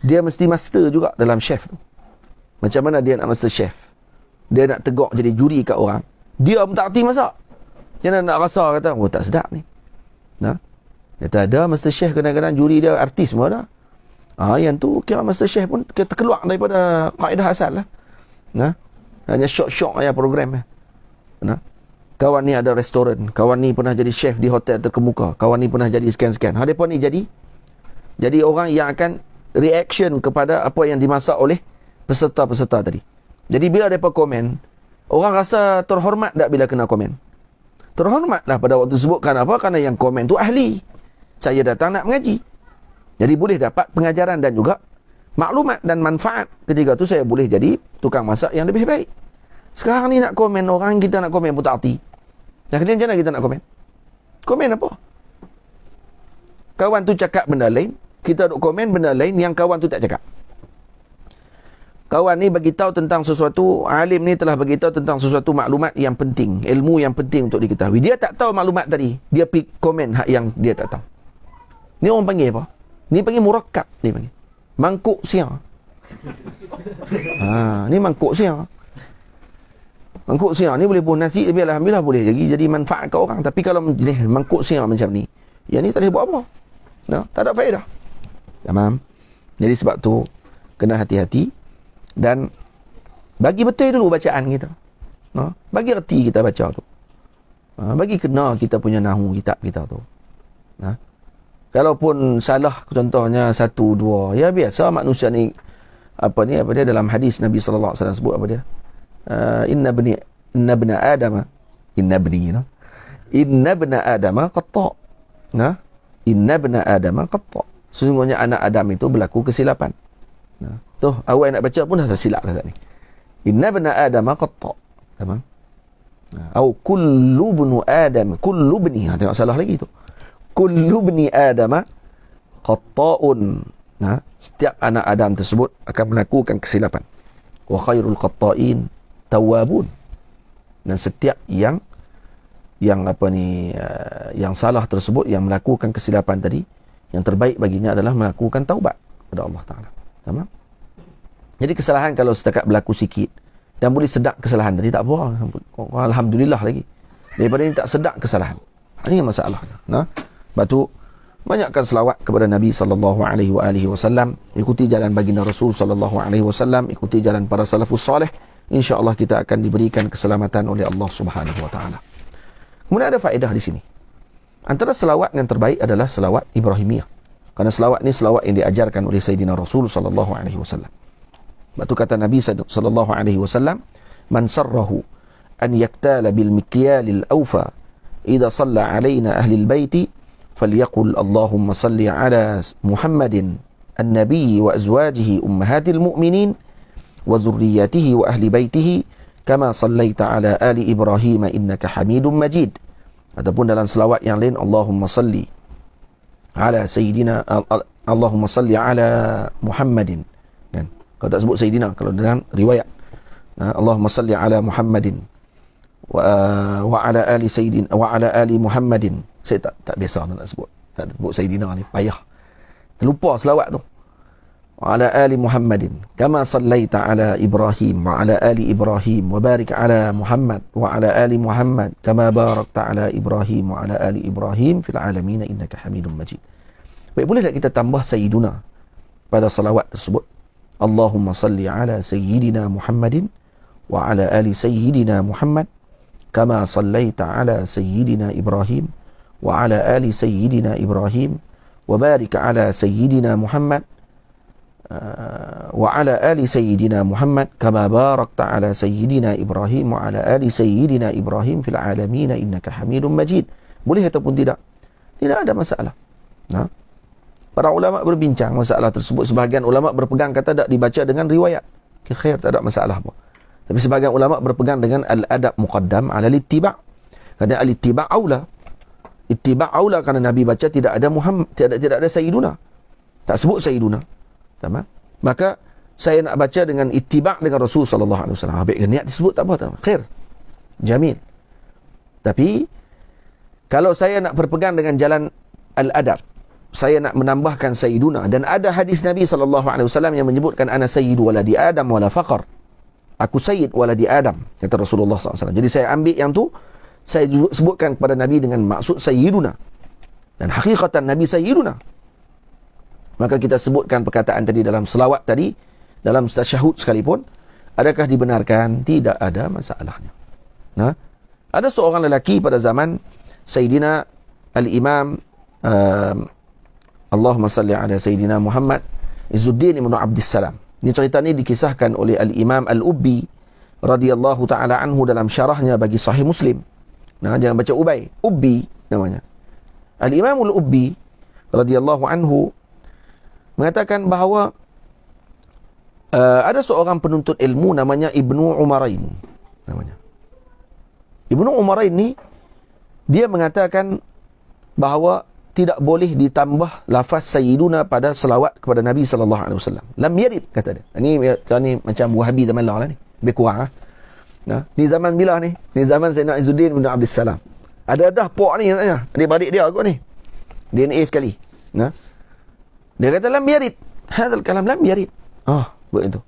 S1: dia mesti master juga dalam chef tu. Macam mana dia nak master chef? Dia nak tegak jadi juri kat orang. Dia pun tak erti masak. Jangan nak rasa kata, oh tak sedap ni. Nah, kata ada master chef kadang-kadang juri dia artis semua dah. Yang tu kira master chef pun kira terkeluar daripada kaedah asal lah. Nah, hanya syok-syok aja program. Nah, kawan ni ada restoran, kawan ni pernah jadi chef di hotel terkemuka, kawan ni pernah jadi sekian-sekian. Mereka ni jadi orang yang akan reaction kepada apa yang dimasak oleh peserta-peserta tadi. Jadi bila mereka komen, orang rasa terhormat tak bila kena komen? Terhormatlah pada waktu tersebut. Kenapa? Kerana yang komen tu ahli. Saya datang nak mengaji. Jadi boleh dapat pengajaran dan juga maklumat dan manfaat. Ketika tu saya boleh jadi tukang masak yang lebih baik. Sekarang ni nak komen orang, kita nak komen pun tak arti. Dan kemudian macam mana kita nak komen? Komen apa? Kawan tu cakap benda lain, kita duk komen benda lain yang kawan tu tak cakap. Kawan ni beritahu tentang sesuatu, alim ni telah beritahu tentang sesuatu maklumat yang penting, ilmu yang penting untuk diketahui. Dia tak tahu maklumat tadi, dia pergi komen hak yang dia tak tahu. Ni orang panggil apa? Ni panggil murakkab, ni panggil mangkuk siang. Ni mangkuk siang. Mangkuk siang ni boleh buat nasi, tapi alhamdulillah boleh jadi manfaat ke orang. Tapi kalau jenis mangkuk siang macam ni, yang ni tak boleh buat apa. Tak ada faedah. Tamam. Jadi sebab tu kena hati-hati dan bagi betul dulu bacaan kita. Bagi erti kita baca tu. Bagi kena kita punya nahu kitab kita tu. Kalaupun salah contohnya satu dua, ya biasa manusia ni apa dia dalam hadis Nabi sallallahu alaihi wasallam sebut apa dia? Inna bna adama qatta. Inna bna adama qatta. Sesungguhnya anak Adam itu berlaku kesilapan. Tu awal nak baca pun dah tersilap dah ni. Inna bna adama qatta. Tamam. Atau kullu bni, tengok salah lagi tu. Kullu bni adama qatta'un. Setiap anak Adam tersebut akan melakukan kesilapan. Wa khairul qatta'in tawwabun. Dan setiap yang salah tersebut, yang melakukan kesilapan tadi, yang terbaik baginya adalah melakukan taubat kepada Allah Ta'ala. Tamam? Jadi kesalahan kalau setakat berlaku sikit dan boleh sedap kesalahan tadi, tak apa. Alhamdulillah lagi. Daripada ini tak sedap kesalahan. Ini masalah. Sebab tu banyakkan selawat kepada Nabi SAW. Ikuti jalan baginda Rasul SAW. Ikuti jalan para salafus salih. InsyaAllah kita akan diberikan keselamatan oleh Allah Subhanahu Wa Taala. Kemudian ada faedah di sini. Antara selawat yang terbaik adalah selawat Ibrahimiyah. Kerana selawat ni selawat yang diajarkan oleh Sayyidina Rasul SAW. Sebab tu kata Nabi SAW, man sarrahu an yaktala bil mikyalil awfa idha salla alayna ahlil bayti falyaqul Allahumma salli ala Muhammadin an-nabiy wa azwajihi ummahatil mu'minin wa dhurriyyatihi wa ahli baitihi kama sallaita ala ali Ibrahim innaka Hamidum Majid. Ataupun dalam selawat yang lain, Allahumma salli ala sayyidina, Allahumma salli ala Muhammadin. Kan? Kalau tak sebut sayyidina, kalau dalam riwayat, Allahumma salli ala Muhammadin wa ala ali sayyidina wa ala ali Muhammadin. Saya tak biasa nak sebut. Tak sebut sayyidina ni, payah. Terlupa selawat tu. Wa ala ali Muhammadin kama sallaita ala Ibrahim wa ala ali Ibrahim wa barik ala Muhammad wa ala ali Muhammad kama barakta ala Ibrahim wa ala ali Ibrahim fil alamin innaka Hamidum Majid. Baik, boleh tak kita tambah sayyiduna pada salawat tersebut? Allahumma salli ala sayyidina Muhammadin wa ala ali sayyidina Muhammad kama sallaita ala sayyidina Ibrahim wa ala ali sayyidina Ibrahim wa barik ala sayyidina Muhammad wa ala ali sayyidina Muhammad kama barakta ala sayyidina Ibrahim wa ala ali sayyidina Ibrahim fil alamin innaka Hamidum Majid. Boleh ataupun tidak? Tidak ada masalah. Para ulama berbincang masalah tersebut. Sebahagian ulama berpegang kata tak dibaca dengan riwayat. Khair, tak ada masalah apa. Tapi sebahagian ulama berpegang dengan al-adab muqaddam ala al-ittiba'. Katanya al-ittiba' aula. Ittiba' aula kerana Nabi baca tidak ada Muhammad, tidak ada sayyiduna. tak sebut Sayyiduna. Sama? Maka saya nak baca dengan ittiba' dengan Rasul sallallahu alaihi wasallam. Habis niat disebut tak apa, khair. Jamil. Tapi kalau saya nak berpegang dengan jalan al-adab, saya nak menambahkan Sayyiduna, dan ada hadis Nabi sallallahu alaihi wasallam yang menyebutkan ana sayyidu waladi Adam wala faqar. Aku sayyid waladi Adam, kata Rasulullah SAW. Jadi saya ambil yang tu, saya sebutkan kepada Nabi dengan maksud Sayyiduna. Dan hakikatan Nabi Sayyiduna. Maka kita sebutkan perkataan tadi dalam selawat tadi, dalam tasyahud sekalipun, adakah dibenarkan? Tidak ada masalahnya. Nah, ada seorang lelaki pada zaman Sayyidina Al-Imam Allahumma salli ala Sayyidina Muhammad Izzuddin ibn Abdissalam. Ini cerita ni dikisahkan oleh Al-Imam Al-Ubbi radhiyallahu ta'ala anhu dalam syarahnya bagi Sahih Muslim. Nah, jangan baca Ubay, Ubbi namanya. Al-Imam Al-Ubbi radhiyallahu anhu mengatakan bahawa ada seorang penuntut ilmu namanya Ibnu Umarain namanya. Ibnu Umarain ni dia mengatakan bahawa tidak boleh ditambah lafaz Sayyiduna pada selawat kepada Nabi sallallahu alaihi wasallam. Lam yarid, kata dia. Ini macam Wahabi zaman lah ni. Lebih kurang ah. Nah, ni zaman bila ni? Ni zaman Sayyidina Izzuddin bin Abdissalam. Ada dah pok ni katanya. Adik-adik dia kot ni. DNA sekali. Nah. Dia kata lam yarid. Hadzal kalam lam yarid. Begitu.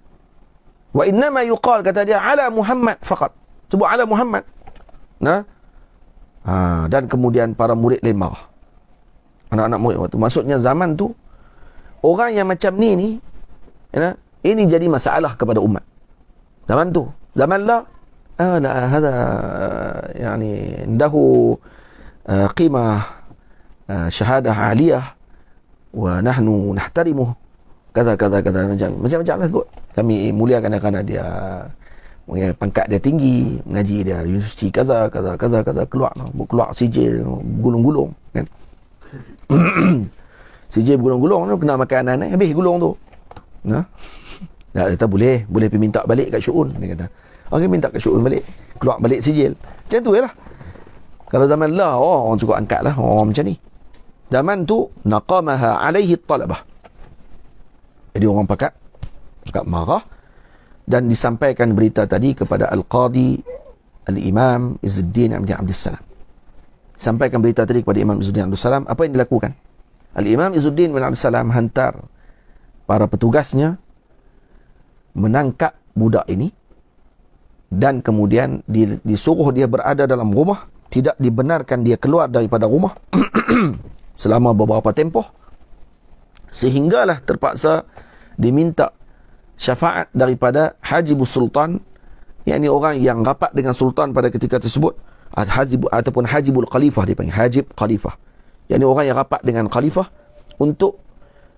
S1: Wa inna ma yuqal, kata dia, ala Muhammad faqat. Sebut ala Muhammad. Nah. Dan kemudian para murid lain marah. Anak-anak murid waktu. Maksudnya zaman tu, orang yang macam ni, ya, ini jadi masalah kepada umat. Zaman tu. Zaman lah, hada, yani, indahu qimah syahadah aliyah, wa nahnu nahtarimuh, kata macam-macam lah sebut. Kami muliakan kerana dia, pangkat dia tinggi, mengaji dia universiti kaza, keluar sijil gulung-gulung kan. Sijil gulung-gulung tu kena makanan habis gulung tu. Nah. Dia kata boleh pergi minta balik kat syu'un, dia kata. Okey, minta kat syu'un balik, keluar balik sijil. Macam tu jelah. Kalau zaman lah, orang cukup angkat lah orang macam ni. Zaman tu naqamaha alaihi talabah. Jadi orang pakat marah dan disampaikan berita tadi kepada Al-Qadi Al-Imam Izzuddin bin Abdissalam. Sampaikan berita tadi kepada Imam Izzuddin bin Abdissalam. Apa yang dilakukan? Al-Imam Izzuddin bin Abdissalam hantar para petugasnya menangkap budak ini dan kemudian disuruh dia berada dalam rumah, tidak dibenarkan dia keluar daripada rumah selama beberapa tempoh, sehinggalah terpaksa diminta syafaat daripada Hajibus Sultan, yakni orang yang rapat dengan Sultan pada ketika tersebut, ataupun Hajibul Khalifah, dia panggil Hajib Khalifah, yakni orang yang rapat dengan Khalifah, untuk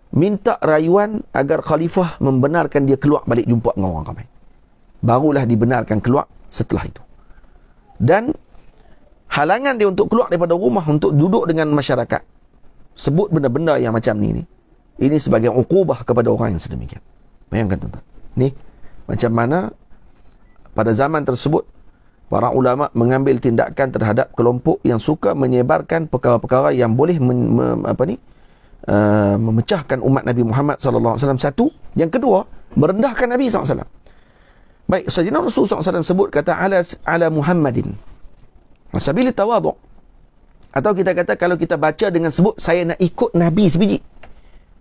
S1: minta rayuan agar Khalifah membenarkan dia keluar balik jumpa dengan orang ramai. Barulah dibenarkan keluar setelah itu. Dan halangan dia untuk keluar daripada rumah untuk duduk dengan masyarakat, sebut benda-benda yang macam ni, ini sebagai uqubah kepada orang yang sedemikian. Bayangkan tuan-tuan, ni macam mana pada zaman tersebut para ulama mengambil tindakan terhadap kelompok yang suka menyebarkan perkara-perkara yang boleh memecahkan umat Nabi Muhammad sallallahu alaihi wasallam. Satu, yang kedua, merendahkan Nabi sallallahu alaihi wasallam. Baik, Sayyidina Rasul sallallahu alaihi wasallam sebut kata ala Muhammadin sabili tawadhu. Atau kita kata, kalau kita baca dengan sebut saya nak ikut Nabi sebiji,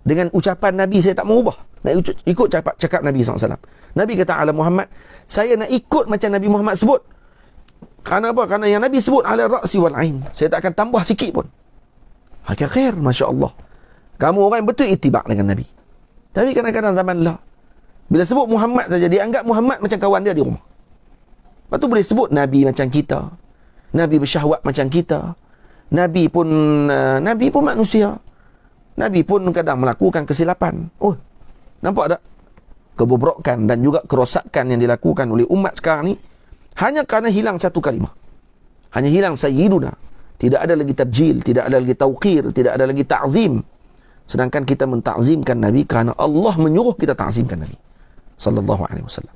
S1: dengan ucapan Nabi saya tak mengubah, nak ikut cakap Nabi sallallahu alaihi wasallam. Nabi kata ala Muhammad, saya nak ikut macam Nabi Muhammad sebut. Kerana apa? Kerana yang Nabi sebut ala ra'si wal ain, saya tak akan tambah sikit pun. Hakik khair, masya-Allah. Kamu orang yang betul ittiba' dengan Nabi. Tapi kadang-kadang zaman lah, bila sebut Muhammad saja, dia anggap Muhammad macam kawan dia di rumah. Lepas tu boleh sebut Nabi macam kita, Nabi bersyahwat macam kita, Nabi pun manusia, Nabi pun kadang melakukan kesilapan. Nampak tak kebobrokan dan juga kerosakan yang dilakukan oleh umat sekarang ni, hanya kerana hilang satu kalimah, hanya hilang Sayyiduna. Tidak ada lagi tabjil, tidak ada lagi tauqir, tidak ada lagi ta'zim. Sedangkan kita mentakzimkan Nabi kerana Allah menyuruh kita takzimkan Nabi sallallahu alaihi wasallam.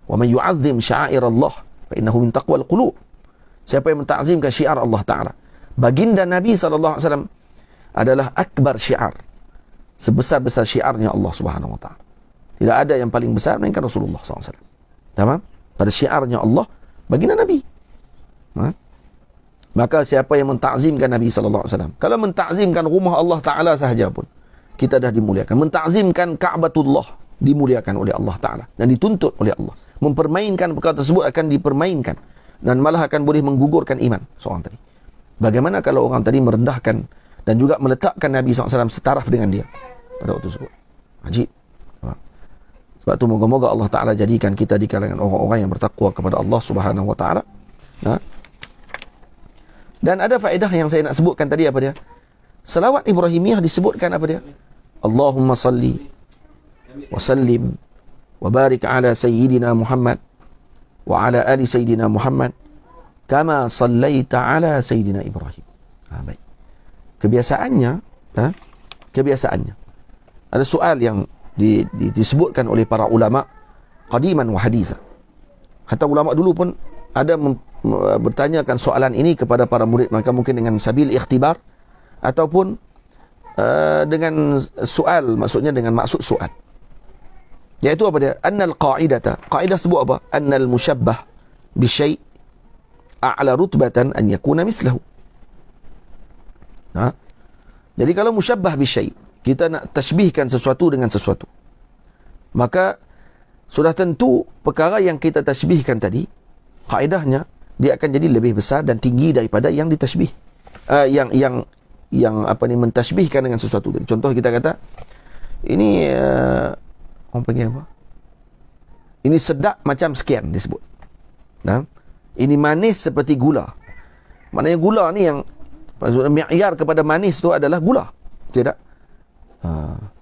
S1: Wa man yu'azzim sya'airallah fa innahu min taqwal qulub. Siapa yang mentakzimkan syiar Allah Taala, baginda Nabi sallallahu alaihi wasallam adalah akbar syiar, sebesar-besar syiarnya Allah Subhanahu wa taala. Tidak ada yang paling besar melainkan Rasulullah SAW. Tamam? Pada syiarnya Allah, baginda Nabi. Maka siapa yang mentakzimkan Nabi SAW, kalau mentakzimkan rumah Allah Ta'ala sahaja pun, kita dah dimuliakan. Mentakzimkan Ka'batullah, dimuliakan oleh Allah Ta'ala dan dituntut oleh Allah. Mempermainkan perkara tersebut akan dipermainkan dan malah akan boleh menggugurkan iman seorang tadi. Bagaimana kalau orang tadi merendahkan dan juga meletakkan Nabi SAW setaraf dengan dia pada waktu tersebut? Ajib. Sebab itu moga-moga Allah Ta'ala jadikan kita di kalangan orang-orang yang bertakwa kepada Allah Subhanahu wa Ta'ala. Dan ada faedah yang saya nak sebutkan tadi, apa dia? Selawat Ibrahimiyah disebutkan apa dia? Allahumma salli wa sallim wa barik ala sayyidina Muhammad wa ala ali sayyidina Muhammad kama sallaita ala sayyidina Ibrahim. Baik. Kebiasaannya ada soal yang disebutkan oleh para ulama qadiman wa haditha. Hatta ulama dulu pun ada bertanyakan soalan ini kepada para murid mereka, mungkin dengan sabil ikhtibar ataupun dengan soal, maksudnya dengan maksud soal. Iaitu apa dia? Annal qaidah sebut apa? Annal musyabbah bi syai' a'la rutbatan an yakuna mithlahu. Jadi kalau musyabbah bi syai', kita nak tashbihkan sesuatu dengan sesuatu, maka sudah tentu perkara yang kita tashbihkan tadi, kaidahnya dia akan jadi lebih besar dan tinggi daripada yang ditashbih, yang mentashbihkan dengan sesuatu tadi. Contoh kita kata ini orang panggil apa? Ini sedap macam sekian disebut. Ini manis seperti gula. Maknanya gula ni yang mi'yar kepada manis tu adalah gula. Tidak?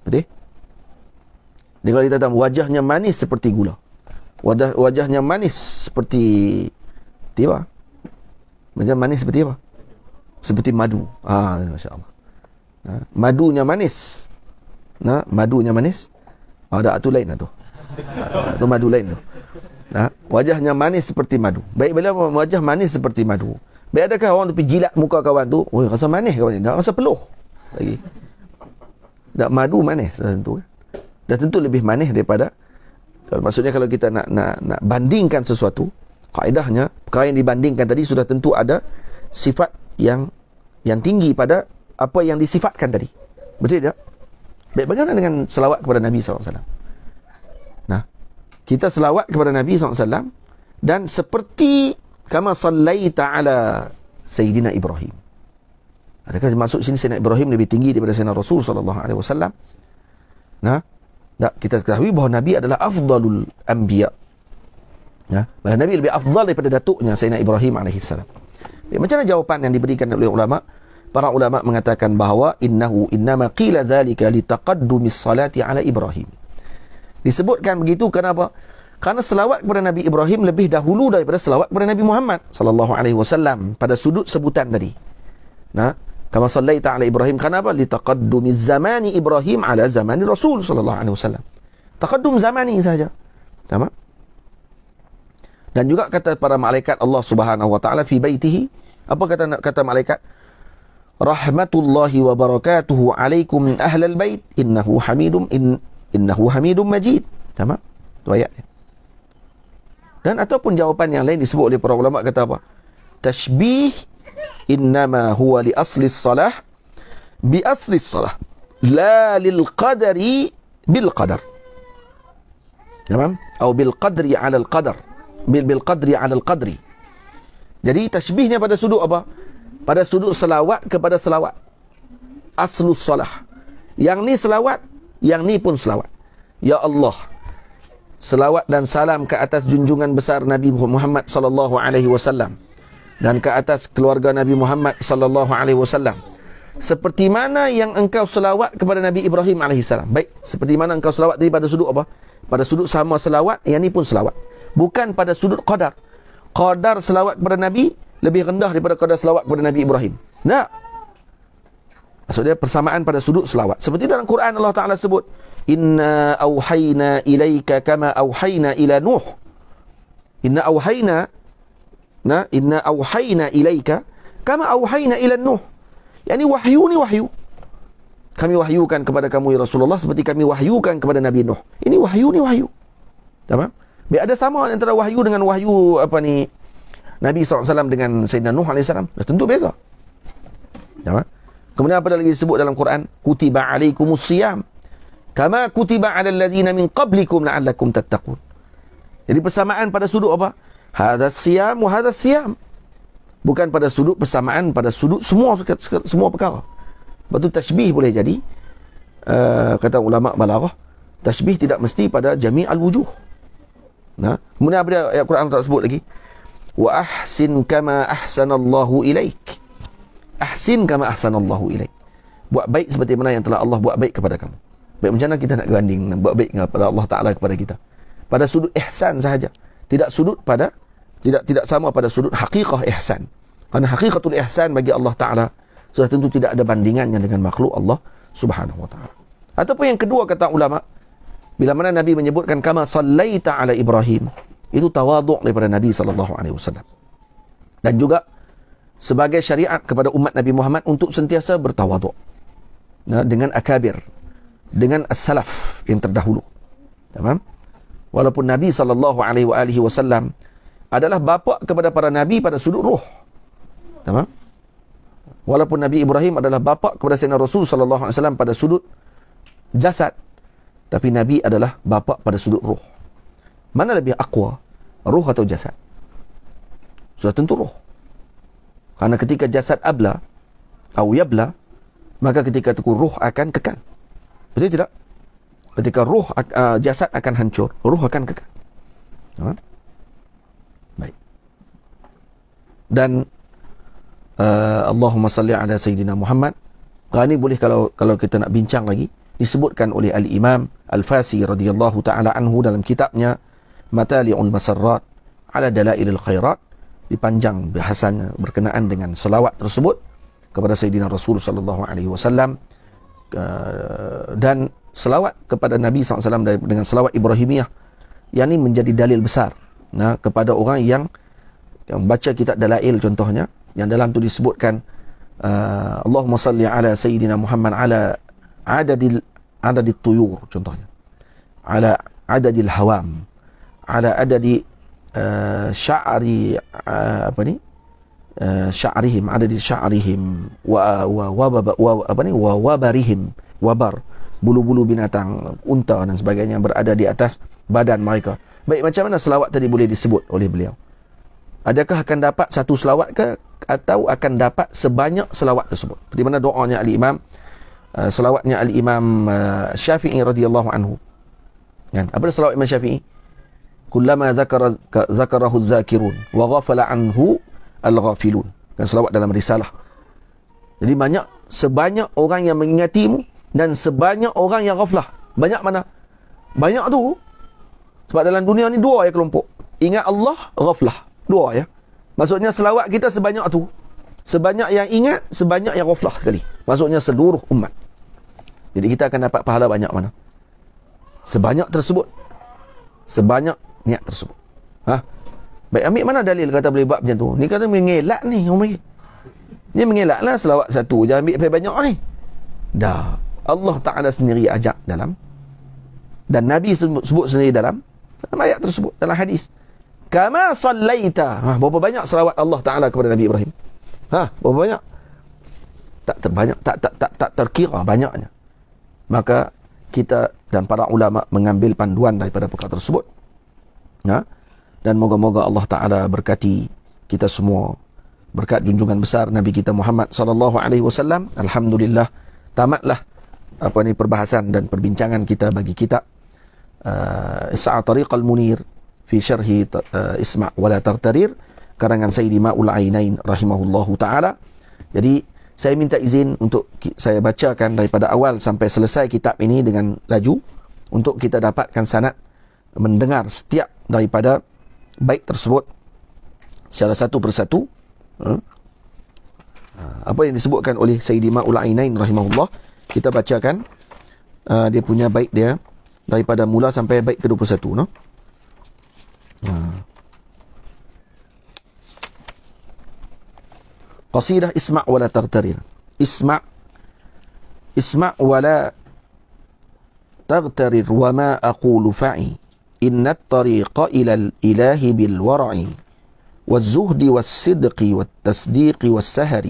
S1: Betul? Dia kalau kita tahu wajahnya manis seperti gula. Wajahnya manis seperti apa? Macam manis seperti apa? Seperti madu. Masya-Allah. Madunya manis. Madunya manis. Ada tu lain tu. Tu madu lain tu. Wajahnya manis seperti madu. Baik bila wajah manis seperti madu. Baik, adakah orang tu pergi jilat muka kawan tu? Oh, rasa manis kawan ni. Dah rasa peluh lagi. Dak madu manis tentu. Dah tentu lebih manis daripada, maksudnya kalau kita nak bandingkan sesuatu, kaidahnya perkara yang dibandingkan tadi sudah tentu ada sifat yang tinggi pada apa yang disifatkan tadi. Betul tak? Baik, bagaimana dengan selawat kepada Nabi SAW? Kita selawat kepada Nabi SAW dan seperti kama sallaita ala Sayyidina Ibrahim. Adakah maksud sini Sayyidina Ibrahim lebih tinggi daripada Sayyidina Rasul SAW? Tak, kita ketahui bahawa Nabi adalah afdalul anbiya. Bahawa Nabi lebih afdal daripada datuknya Sayyidina Ibrahim AS. Macam mana jawapan yang diberikan oleh ulama? Para ulama mengatakan bahawa innama qila dhalika litaqaddumis salati ala Ibrahim. Disebutkan begitu kenapa? Karena selawat kepada Nabi Ibrahim lebih dahulu daripada selawat kepada Nabi Muhammad sallallahu alaihi wasallam pada sudut sebutan tadi. Kama sallaita ala Ibrahim, kenapa? Litaqaddumiz zamani Ibrahim ala zamani Rasul sallallahu alaihi wasallam. Taqaddum zamani saja. Sama? Dan juga kata para malaikat Allah Subhanahu wa taala fi baitihi, apa kata malaikat? Rahmatullahi wa barakatuhu alaikum min ahlal bait innahu hamidum majid. Sama? Tu ayatnya. Dan ataupun jawapan yang lain disebut oleh para ulama, kata apa? Tashbih innama huwa li asli salah bi asli salah la lil qadari bil qadar. Tamam? Atau bil qadri ala al qadar. Bil qadri ala al qadri. Jadi tashbihnya pada sudut apa? Pada sudut selawat kepada selawat. Aslus salah. Yang ni selawat, yang ni pun selawat. Ya Allah, selawat dan salam ke atas junjungan besar Nabi Muhammad sallallahu alaihi wasallam dan ke atas keluarga Nabi Muhammad sallallahu alaihi wasallam. Seperti mana yang engkau selawat kepada Nabi Ibrahim alaihi salam. Baik, seperti mana engkau selawat tadi pada sudut apa? Pada sudut sama selawat, yang ni pun selawat. Bukan pada sudut qadar. Qadar selawat kepada Nabi lebih rendah daripada qadar selawat kepada Nabi Ibrahim. Tak. Maksudnya persamaan pada sudut selawat. Seperti dalam Quran Allah Ta'ala sebut, Inna awhayna ilaika kama awhayna ila Nuh. Inna awhayna ilaika kama awhayna ila Nuh. Yani wahyu ni wahyu. kami wahyukan kepada kamu ya Rasulullah seperti kami wahyukan kepada Nabi Nuh. Ini wahyu, ni wahyu. Tamam? Biar ada sama antara wahyu dengan wahyu Nabi SAW dengan Sayyidina Nuh AS. Tentu beza. Tamam? Kemudian apa lagi disebut dalam Quran? Kutiba alaikumus siyam kama kutiba alal ladzina min qablikum la'allakum tattaqun. Jadi persamaan pada sudut apa? Hadzal siyam wa hadzal siyam. Bukan pada sudut persamaan, pada sudut semua perkara. Lepas tu tashbih boleh jadi, kata ulama balaghah, tashbih tidak mesti pada jami' al-wujuh. Nah, kemudian apa dia ayat Quran tak sebut lagi? Wa ahsin kama ahsanallahu ilaik. Ahsin kama ahsanallahu ilaik. Buat baik seperti mana yang telah Allah buat baik kepada kamu. Baik, macam mana kita nak banding buat baik kepada Allah Ta'ala kepada kita? Pada sudut ihsan sahaja. Tidak sama pada sudut hakikah ihsan. Kerana hakikatul ihsan bagi Allah Ta'ala sudah tentu tidak ada bandingannya dengan makhluk Allah Subhanahu Wa Ta'ala. Ataupun yang kedua kata ulama, bila mana Nabi menyebutkan kama sallaita ala Ibrahim, itu tawaduk daripada Nabi SAW. Dan juga sebagai syariat kepada umat Nabi Muhammad untuk sentiasa bertawaduk dengan akabir, dengan as-salaf yang terdahulu. Tamam? Walaupun Nabi SAW adalah bapa kepada para nabi pada sudut roh. Tamam? Walaupun Nabi Ibrahim adalah bapa kepada Sayyidina Rasul SAW pada sudut jasad, tapi Nabi adalah bapa pada sudut roh. Mana lebih aqwa, roh atau jasad? Sudah tentu roh. Karena ketika jasad abla atau yabla, maka ketika itu roh akan kekal. Betul tidak? Ketika roh jasad akan hancur, roh akan kekal. Baik. Dan Allahumma salli ala Sayyidina Muhammad. Ini boleh kalau kita nak bincang lagi, disebutkan oleh Al-Imam Al-Fasi radhiyallahu ta'ala anhu dalam kitabnya Matali'ul Masarrat ala Dalailil Khairat, dipanjang bahasannya berkenaan dengan selawat tersebut kepada Sayyidina Rasul sallallahu alaihi wasallam, dan selawat kepada Nabi SAW dengan selawat Ibrahimiyah, yang ini menjadi dalil besar kepada orang yang baca kitab Dalail contohnya, yang dalam tu disebutkan Allahumma salli ala Sayyidina Muhammad ala adadil tuyur contohnya, ala adadil hawam, ala adadi sya'ri sya'rihim, adadi sya'rihim wa wabarihim, wabar, bulu-bulu binatang, unta dan sebagainya berada di atas badan mereka. Baik, macam mana selawat tadi boleh disebut oleh beliau? Adakah akan dapat satu selawat ke, atau akan dapat sebanyak selawat tersebut? Seperti mana doanya Al-Imam, selawatnya Al-Imam Syafi'i radhiyallahu anhu. Kan? Apa selawat Imam Syafi'i? Kullama zakarahu zakirun wa ghafala anhu al-ghafilun. Dan selawat dalam risalah. Jadi sebanyak orang yang mengingatimu dan sebanyak orang yang ghaflah. Banyak mana? Banyak tu. Sebab dalam dunia ni dua kelompok. Ingat Allah, ghaflah. Dua ya. Maksudnya selawat kita sebanyak tu. Sebanyak yang ingat, sebanyak yang ghaflah sekali. Maksudnya seluruh umat. Jadi kita akan dapat pahala banyak mana? Sebanyak tersebut. Sebanyak niat tersebut. Baik, ambil mana dalil kata boleh buat macam tu? Ni kata mengelak ni orang panggil. Dia mengelak lah selawat satu je ambil banyak ni. Dah. Allah Ta'ala sendiri ajak dalam, dan Nabi sebut sendiri dalam ayat tersebut, dalam hadis. Kama sallaita. Berapa banyak selawat Allah Ta'ala kepada Nabi Ibrahim? Berapa banyak? Tak terbanyak, tak terkira banyaknya. Maka kita dan para ulama mengambil panduan daripada perkara tersebut. Dan moga-moga Allah Ta'ala berkati kita semua berkat junjungan besar Nabi kita Muhammad sallallahu alaihi wasallam. Alhamdulillah, tamatlah perbahasan dan perbincangan kita bagi kitab Is'a' Tariqal Munir fi syarhi Isma' wala Taghtarir, karangan Sayyidi Ma'ul Ainain rahimahullahu ta'ala. Jadi saya minta izin untuk saya bacakan daripada awal sampai selesai kitab ini dengan laju, untuk kita dapatkan sanad mendengar setiap daripada bait tersebut secara satu persatu. Apa yang disebutkan oleh Sayyidi Ma'ul Ainain rahimahullah, kita bacakan dia punya bait dia daripada mula sampai bait ke-21, no? Qasidah Isma' wala Taghtarir. Isma' اسمع ولا تغترر وما أقول فعي إن الطريق إلى الإله بالورع والزهد والصدق والتصديق والسهر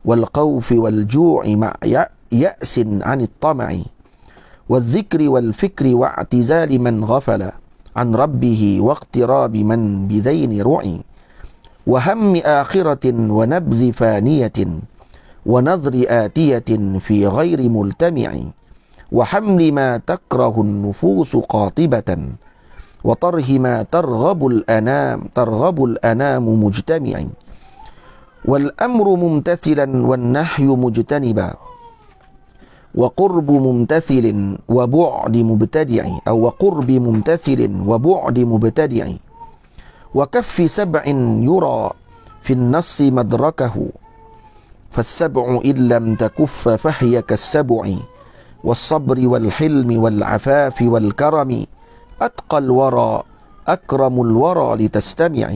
S1: والخوف والجوع مع يأس عن الطمع والذكر والفكر واعتزال من غفل عن ربه واقتراب من بذين رعي وهم آخرة ونبذ فانية ونظر آتية في غير ملتمع وحمل ما تكره النفوس قاطبة وطرح ما ترغب الأنام مجتمع والأمر ممتثلا والنهي مجتنبا وقرب ممتثل وبعد مبتدع أو وقرب ممتثل وبعد مبتدع وكف سبع يرى في النص مدركه فالسبع إن لم تكف فهي كالسبع والصبر والحلم والعفاف والكرم أتقى الورى أكرم الورى لتستمع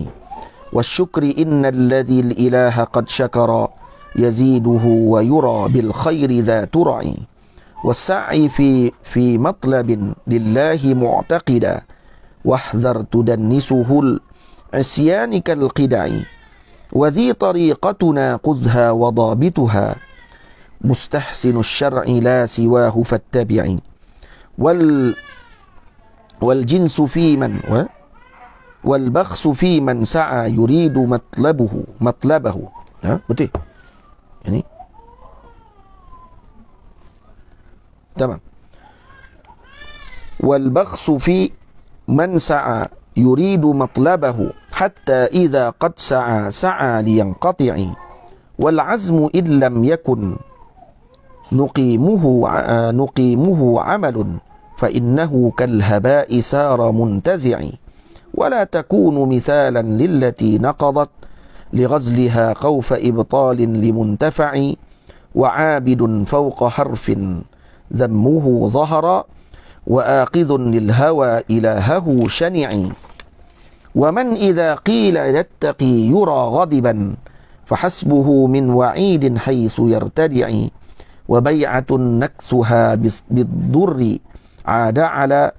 S1: والشكر إن الذي الإله قد شكر يزيده ويرى بالخير ذا ترع والسعي في مطلب لله معتقدا واحذر تدنسه العصيان كالقدع وذي طريقتنا خذها وضابطها مستحسن الشرع لا سواه فاتبع والجنس في من والبخس في من سعى يريد مطلبه betul ini تمام والبخس في من سعى يريد مطلبه حتى إذا قد سعى لينقطع والعزم إن لم يكن نقيمه عمل فإنه كالهباء سار منتزع ولا تكون مثالا للتي نقضت لغزلها خوف إبطال لمنتفع وعابد فوق حرف ذمه ظهر وآقذ للهوى إلهه شنع ومن إذا قيل يتقي يرى غضبا فحسبه من وعيد حيث يرتدع وبيعة نكثها بالضر عاد على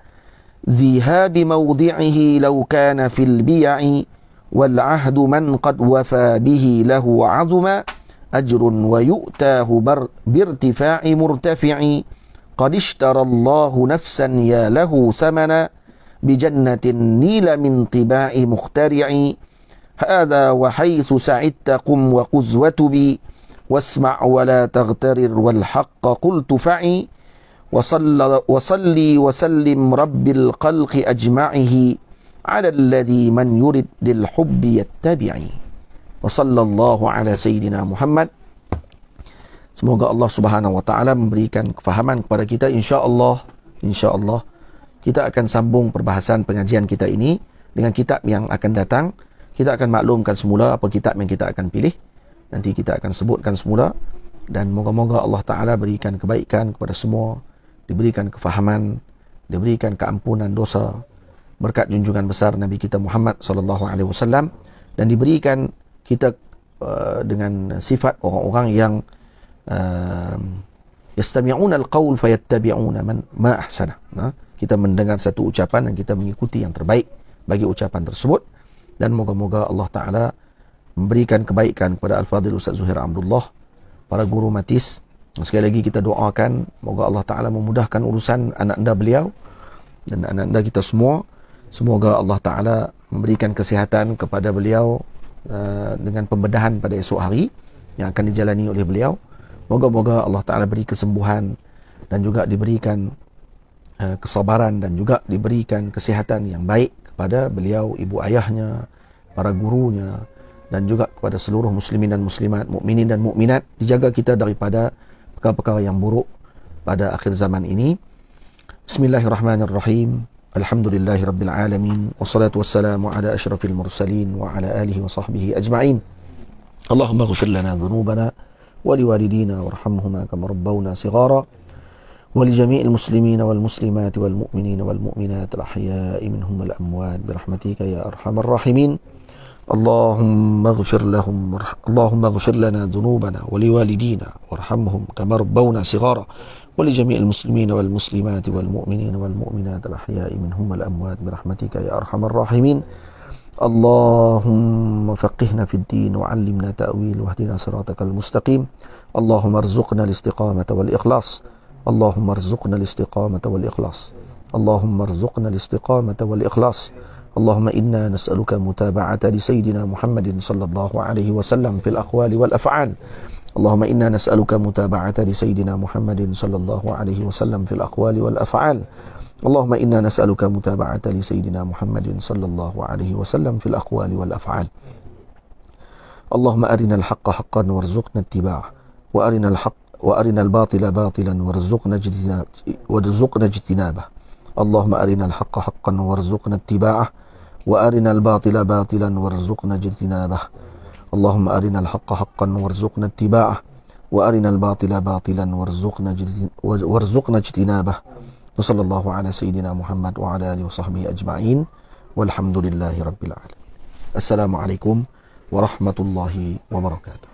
S1: ذهاب موضعه لو كان في البيع والعهد من قد وفى به له عظم أجر ويؤتاه بارتفاع مرتفع قد اشترى الله نفسا يا له ثمنا بجنة نيل من طباع مخترع هذا وحيث سعدت قم وقذوة بي واسمع ولا تغترر والحق قلت فعي وصلي وسلم رب الخلق أجمعه على الذي من يرد للحب يتبعي وصلى الله على سيدنا محمد. Semoga Allah Subhanahu wa taala memberikan kefahaman kepada kita, insya-Allah kita akan sambung perbahasan pengajian kita ini dengan kitab yang akan datang. Kita akan maklumkan semula apa kitab yang kita akan pilih. Nanti kita akan sebutkan semula, dan moga-moga Allah taala berikan kebaikan kepada semua, diberikan kefahaman, diberikan keampunan dosa berkat junjungan besar Nabi kita Muhammad sallallahu alaihi wasallam, dan diberikan kita dengan sifat orang-orang yang yastami'una al-qaul fayattabi'una ma ahsana. Kita mendengar satu ucapan dan kita mengikuti yang terbaik bagi ucapan tersebut, dan moga-moga Allah taala memberikan kebaikan kepada Al-Fadhil Ustaz Zuhair Abdullah, para guru matis. Sekali lagi kita doakan moga Allah taala memudahkan urusan anak-anak beliau dan anak-anak kita semua. Semoga Allah taala memberikan kesihatan kepada beliau dengan pembedahan pada esok hari yang akan dijalani oleh beliau. Moga-moga Allah taala beri kesembuhan dan juga diberikan kesabaran dan juga diberikan kesihatan yang baik kepada beliau, ibu ayahnya, para gurunya, dan juga kepada seluruh muslimin dan muslimat, mukminin dan mukminat. Dijaga kita daripada perkara-perkara yang buruk pada akhir zaman ini. Bismillahirrahmanirrahim. Alhamdulillahirabbil alamin. Wassalatu wassalamu ala asyrafil mursalin wa ala alihi wa sahbihi ajma'in. Allahumma ighfir lana dhunubana wa liwalidina warhamhuma kama rabbawna shighara ولجميع المسلمين والمسلمات والمؤمنين والمؤمنات الأحياء منهم والأموات برحمتك يا أرحم الراحمين. اللهم اغفر لنا ذنوبنا ولوالدينا وارحمهم كما ربونا صغارا، ولجميع المسلمين والمسلمات والمؤمنين والمؤمنات الأحياء منهم والأموات برحمتك يا أرحم الراحمين. اللهم فقهنا في الدين وعلمنا تأويل واهدنا صراطك المستقيم. اللهم ارزقنا الاستقامة والإخلاص. اللهم ارزقنا الاستقامة والإخلاص. اللهم ارزقنا الاستقامة والإخلاص. اللهم إنا نسألك متابعة لسيدنا محمد صلى الله عليه وسلم في الأقوال والأفعال. اللهم إنا نسألك متابعة لسيدنا محمد صلى الله عليه وسلم في الأقوال والأفعال. اللهم إنا نسألك متابعة لسيدنا محمد صلى الله عليه وسلم في الأقوال والأفعال. اللهم أرنا الحق حقا وارزقنا اتباعه، وأرنا الباطل باطلا وارزقنا اجتنابه. اللهم أرنا الحق حقا وارزقنا اتباعه، وأرنا الباطل باطلا وارزقنا اجتنابه. اللهم أرنا الحق حقا وارزقنا اتباعه، وأرنا الباطل باطلا وارزقنا اجتنابه. وصلى الله على سيدنا محمد وعلى آله وصحبه أجمعين، والحمد لله رب العالمين. السلام عليكم ورحمة الله وبركاته.